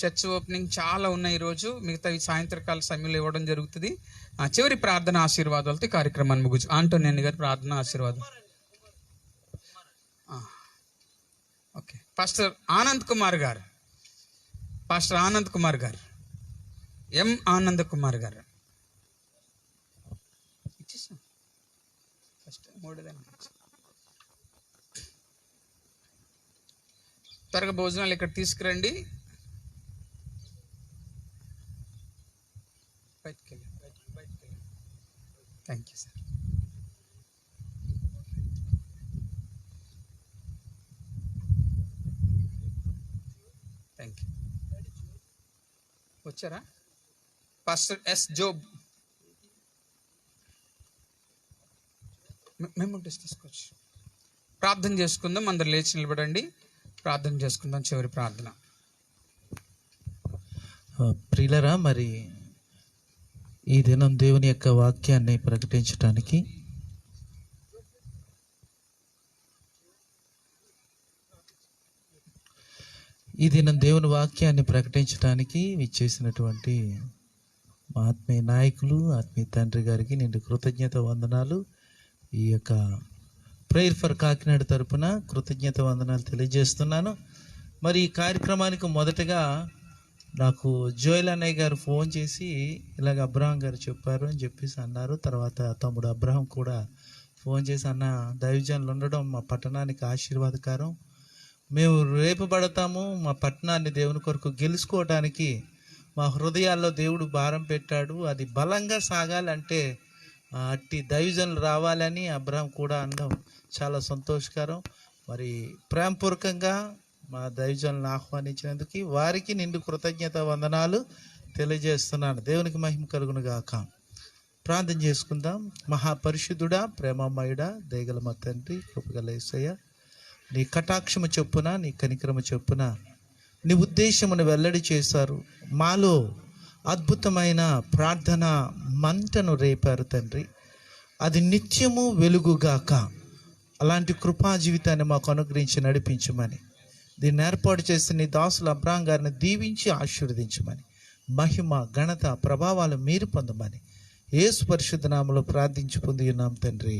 చర్చ్ ఓపెనింగ్ చాలా ఉన్నాయి ఈరోజు. మిగతా ఈ సాయంత్రకాల సమయంలో ఇవ్వడం జరుగుతుంది. చివరి ప్రార్థన ఆశీర్వాదాలతో ఈ కార్యక్రమాన్ని ముగించు. ఆంటోనీ గారి ప్రార్థన ఆశీర్వాదం. ఓకే, పాస్టర్ ఆనంద్ కుమార్ గారు, పాస్టర్ ఆనంద్ కుమార్ గారు, ఎం ఆనంద్ కుమార్ గారు. ఫస్ట్ త్వరగా భోజనాలు ఇక్కడ తీసుకురండి. బయటికి thank you sir. Thank you. వచ్చారా? పాస్టర్ ఎస్ జోబ్ మేము తీసుకోవచ్చు. ప్రార్థన చేసుకుందాం, అందరు లేచి నిలబడండి, ప్రార్థన చేసుకుందాం. చివరి ప్రార్థన. ప్రియులరా, మరి ఈ దినం దేవుని యొక్క వాక్యాన్ని ప్రకటించడానికి దేవుని వాక్యాన్ని ప్రకటించడానికి విచ్చేసినటువంటి మా ఆత్మీయ నాయకులు, ఆత్మీయ తండ్రి గారికి నిండు కృతజ్ఞత వందనాలు. ఈ యొక్క ప్రేయర్ ఫర్ కాకినాడ తరపున కృతజ్ఞత వందనాలు తెలియజేస్తున్నాను. మరి ఈ కార్యక్రమానికి మొదటగా నాకు జోయల్ అన్నయ్య గారు ఫోన్ చేసి ఇలాగ అబ్రహాం గారు చెప్పారు అని చెప్పేసి అన్నారు. తర్వాత తమ్ముడు అబ్రహాం కూడా ఫోన్ చేసి, అన్న దైవజనులు ఉండడం మా పట్టణానికి ఆశీర్వాదకరం, మేము రేపబడతాము, మా పట్టణాన్ని దేవుని కొరకు గెలుచుకోవడానికి మా హృదయాల్లో దేవుడు భారం పెట్టాడు, అది బలంగా సాగాలంటే అట్టి దైవజనులు రావాలని అబ్రహాం కూడా అనడం చాలా సంతోషకరం. మరి ప్రేమపూర్వకంగా మా దైవజనులను ఆహ్వానించినందుకు వారికి నిండు కృతజ్ఞత వందనాలు తెలియజేస్తున్నాను. దేవునికి మహిమ కలుగును గాక. ప్రార్థన చేసుకుందాం. మహాపరిశుద్ధుడా, ప్రేమమయుడా, దయగల మా తండ్రి, కృపగల యేసయ్య, నీ కటాక్షము చొప్పున, నీ కనికరము చొప్పున నీ ఉద్దేశమును వెల్లడి చేశారు. మాలో అద్భుతమైన ప్రార్థన మంటను రేపారు తండ్రి. అది నిత్యము వెలుగుగాక. అలాంటి కృపా జీవితాన్ని మాకు అనుగ్రహించి నడిపించమని, దీన్ని ఏర్పాటు చేసి నీ దాసులు అబ్రహాం గారిని దీవించి ఆశీర్వదించమని, మహిమ ఘనత ప్రభావాలు మీరు పొందమని యేసు పరిశుద్ధ నామములో ప్రార్థించి పొంది ఉన్నాం తండ్రి.